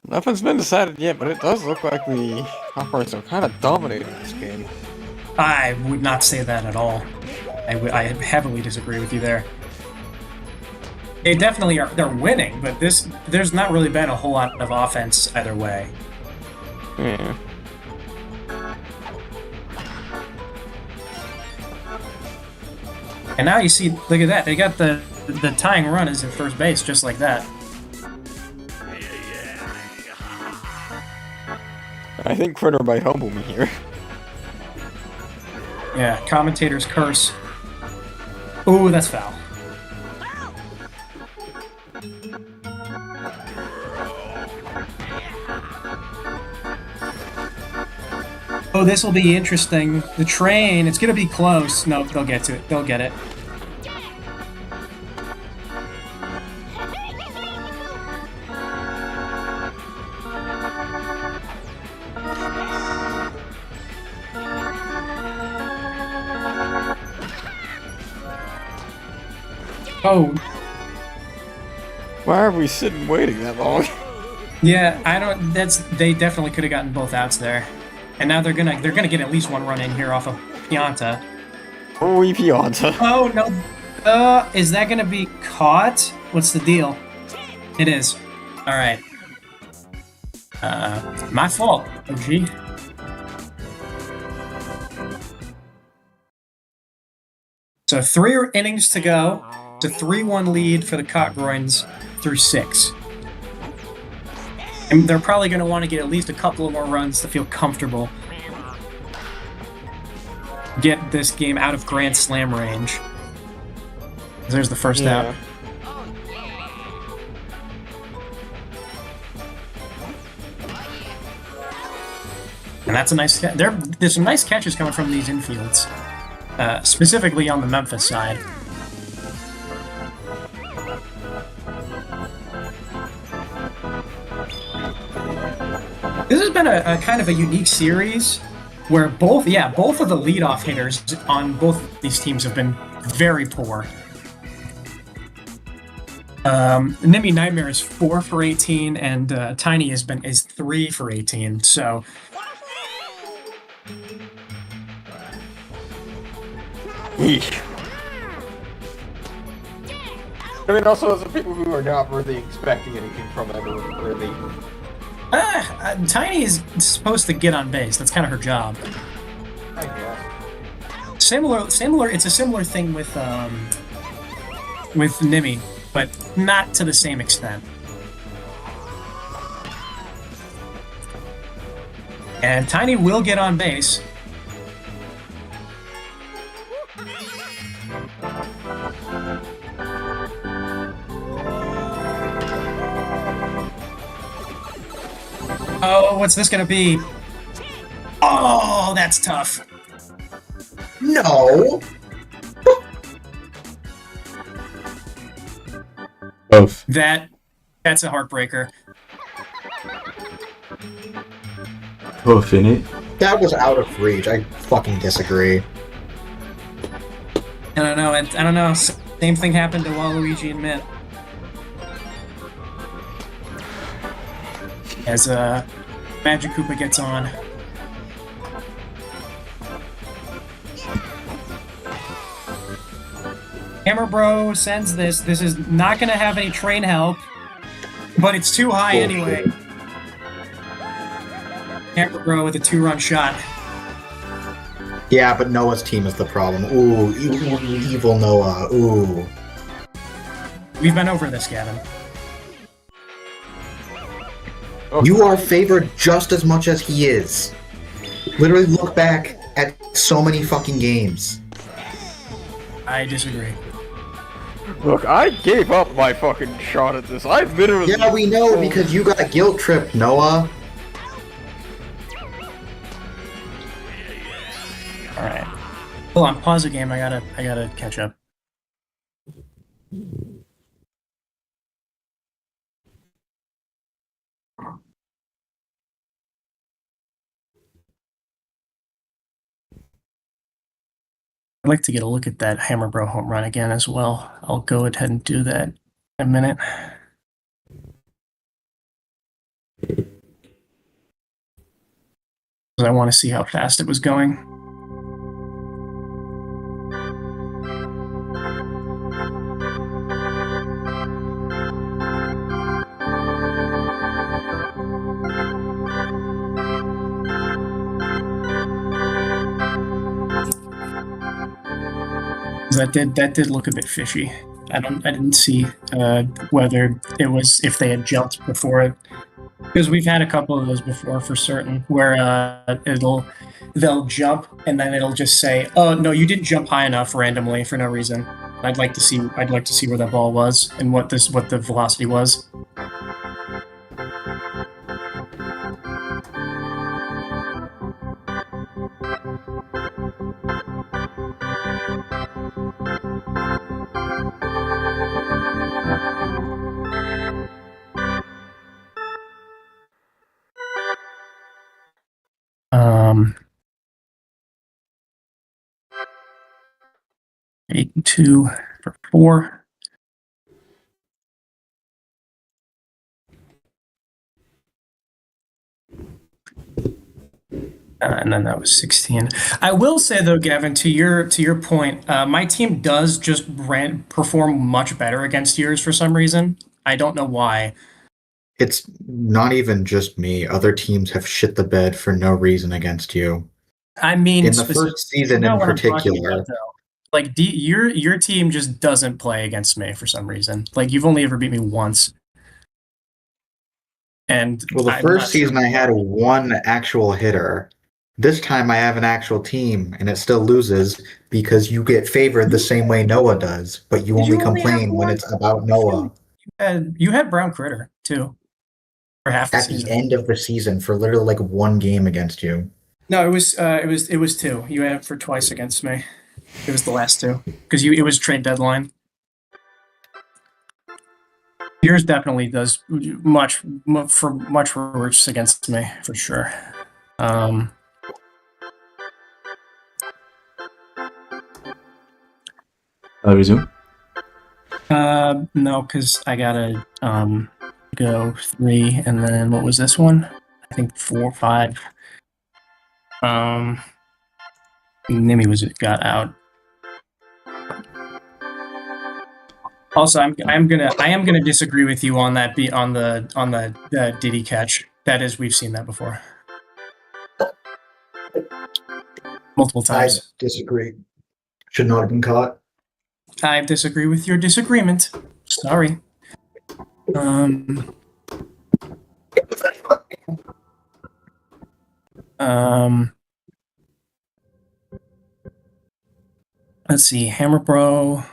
G: Nothing's been decided yet, but it does look like the Cockgroins are kind of dominating this game.
C: I would not say that at all. I heavily disagree with you there. They definitely are. They're winning, but there's not really been a whole lot of offense either way.
G: Yeah.
C: And now you see, look at that. They got the tying run as at first base, just like that.
G: I think Critter might humble me here.
C: Yeah, commentator's curse. Ooh, that's foul. Oh, this will be interesting. The train, it's going to be close. No, they'll get to it. They'll get it. Oh.
G: Why are we sitting waiting that long?
C: Yeah, I don't. They definitely could have gotten both outs there, and now they're gonna get at least one run in here off of Pianta.
G: Oh, Pianta.
C: Oh no. Is that gonna be caught? What's the deal? It is. All right. My fault, OG. So 3 innings to go. It's a 3-1 lead for the Cockgroins through 6. And they're probably going to want to get at least a couple of more runs to feel comfortable. Get this game out of Grand Slam range. There's the first out. And that's a nice... There's some nice catches coming from these infields. Specifically on the Memphis side. This has been a kind of a unique series where both of the leadoff hitters on both these teams have been very poor. Nimby Nightmare is 4 for 18, and Tiny is 3 for 18. So
G: Eesh. I mean, also as the people who are not really expecting anything from it, or really.
C: Tiny is supposed to get on base. That's kind of her job.
G: I guess.
C: Similar. It's a similar thing with with Nimi, but not to the same extent. And Tiny will get on base. Oh, what's this gonna be? Oh, that's tough.
D: No.
A: Both.
C: That's a heartbreaker.
A: Both in it.
D: That was out of reach. I fucking disagree.
C: I don't know. Same thing happened to Waluigi and Mint. As Magic Koopa gets on. Hammer Bro sends this. This is not going to have any train help, but it's too high anyway. Hammer Bro with a 2-run shot.
D: Yeah, but Noah's team is the problem. Ooh, evil Noah. Ooh.
C: We've been over this, Gavin.
D: You are favored just as much as he is. Literally look back at so many fucking games.
C: I disagree.
G: Look, I gave up my fucking shot at this. I literally...
D: Yeah, we know because you got guilt tripped, Noah.
C: Alright. Hold on, pause the game. I gotta catch up. I'd like to get a look at that Hammer Bro home run again as well. I'll go ahead and do that in a minute. I want to see how fast it was going. That did look a bit fishy. I didn't see whether it was if they had jumped before it, because we've had a couple of those before for certain, where they'll jump and then it'll just say, "Oh no, you didn't jump high enough," randomly for no reason. I'd like to see where that ball was and what the velocity was. Eight and 2 for 4. And then that was 16. I will say though, Gavin, to your point, my team does just perform much better against yours for some reason. I don't know why.
D: It's not even just me. Other teams have shit the bed for no reason against you.
C: I mean,
D: in the first season in particular.
C: Like your team just doesn't play against me for some reason. Like you've only ever beat me once. And
D: well, the first season I had one actual hitter. This time I have an actual team, and it still loses because you get favored the same way Noah does, but you only complain when it's about Noah.
C: You had Brown Critter too, for half the season.
D: At the end of the season, for literally like one game against you.
C: No, it was 2. You had it for twice against me. It was the last 2 because it was trade deadline. Yours definitely does much worse against me for sure.
A: Resume?
C: No, because I gotta go 3, and then what was this one? I think 4, 5. Nimi got out. Also, I am gonna disagree with you on that on the Diddy catch. That is, we've seen that before. Multiple times.
D: I disagree. Should not have been caught.
C: I disagree with your disagreement. Sorry. Um, let's see, Hammer Bro.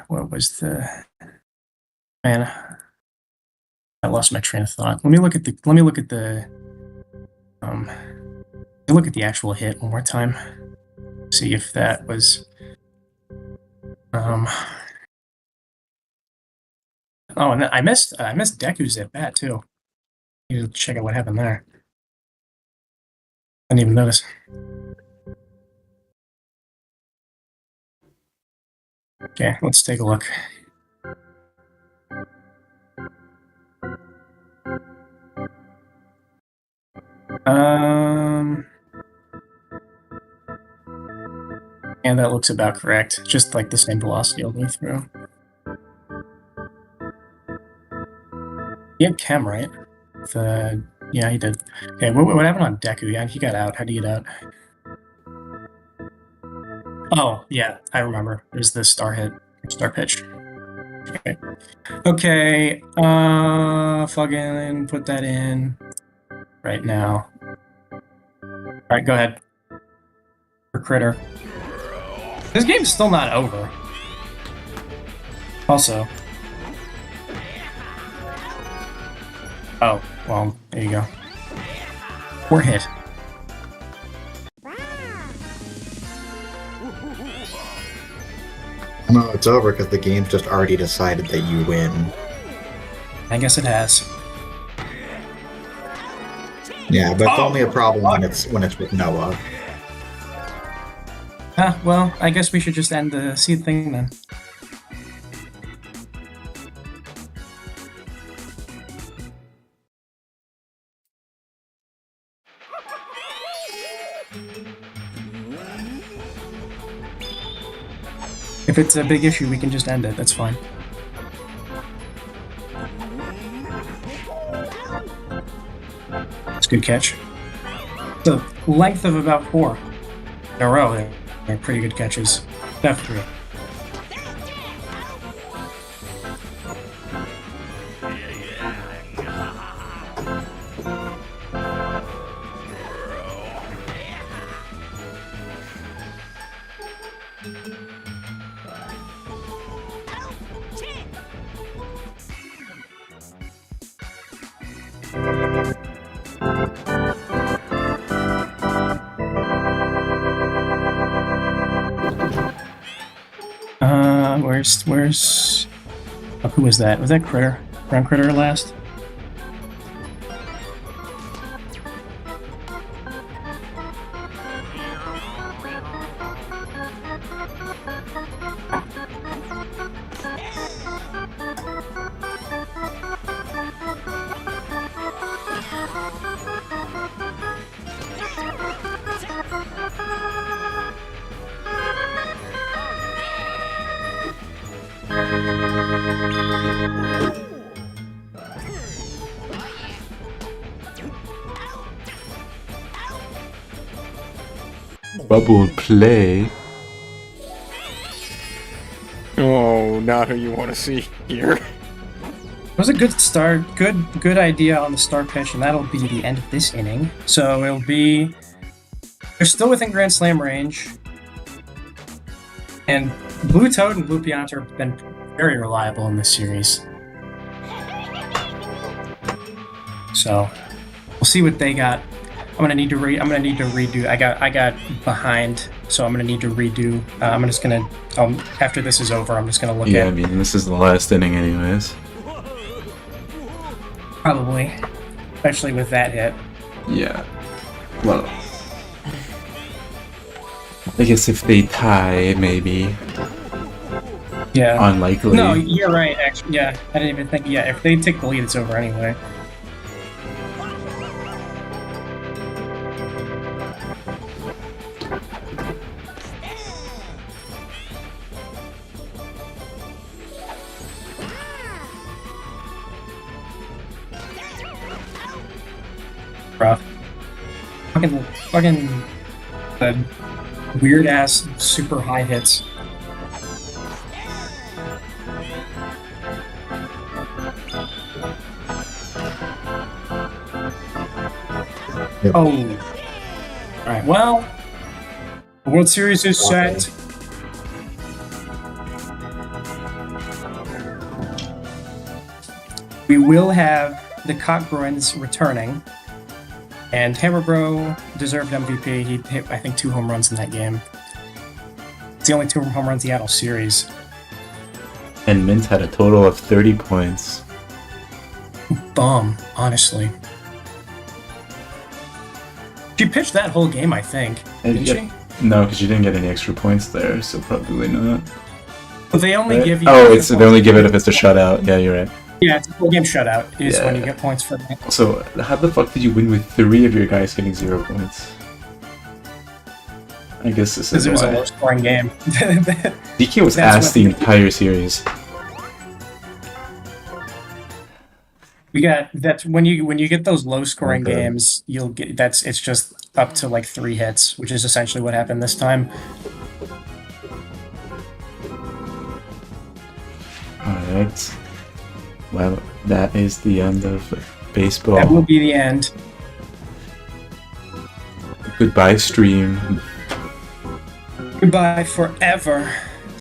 C: What was the man? I lost my train of thought. Let me look at the actual hit one more time. See if that was oh, and I missed Deku's at bat too. Need to check out what happened there. I didn't even notice. Okay, let's take a look. And that looks about correct. Just like the same velocity all the way through. He had Chem, right? Yeah, he did. Okay, what happened on Deku? Yeah, he got out. How'd he get out? Oh, yeah, I remember. There's the star pitch. Okay, fucking put that in right now. Alright, go ahead. For Critter. This game's still not over. Also. Oh, well, there you go. Poor hit.
D: No, it's over because the game's just already decided that you win.
C: I guess it has.
D: Yeah, but it's only a problem when it's with Noah.
C: Well, I guess we should just end the seed thing then. If it's a big issue, we can just end it. That's fine. It's a good catch. The length of about 4 in a row. They're pretty good catches. Definitely. Where's oh, who was that? Was that Critter? Ground Critter last?
A: Bubble play.
G: Oh, not who you want to see here.
C: It was a good start, good idea on the start pitch, and that'll be the end of this inning. So it'll be, they're still within Grand Slam range, and Blue Toad and Blue Pianta have been very reliable in this series. So we'll see what they got. I'm gonna need to redo. I got behind, so I'm gonna need to redo. I'm just gonna after this is over, I'm just gonna look at.
A: Yeah, I mean this is the last inning, anyways.
C: Probably, especially with that hit.
A: Yeah. Well, I guess if they tie, maybe.
C: Yeah.
A: Unlikely.
C: No, you're right. Actually, yeah, I didn't even think. Yeah, if they take the lead, it's over anyway. rough. Fucking weird ass super high hits.
D: Yep.
C: Oh. Alright, well, the World Series is set. We will have the Cockgroins returning. And Hammerbro deserved MVP. He hit, I think, 2 home runs in that game. It's the only 2 home runs he had all series.
A: And Mint had a total of 30 points.
C: Bum, honestly. She pitched that whole game, I think. Didn't she?
A: No, because you didn't get any extra points there, so probably not.
C: But they only
A: Right?
C: give you...
A: Oh, they only give it if it's a shutout. Yeah, you're right.
C: Yeah, it's a full game shutout is when you get points for that.
A: So, how the fuck did you win with 3 of your guys getting 0 points? I guess this is
C: Because it was
A: why.
C: a low-scoring game.
A: DK was
C: That's
A: ass the entire series.
C: We got that's when you get those low-scoring
A: Okay.
C: games, you'll get it's just up to like 3 hits, which is essentially what happened this time.
A: Alright. Well, that is the end of baseball.
C: That will be the end.
A: Goodbye, stream.
C: Goodbye forever.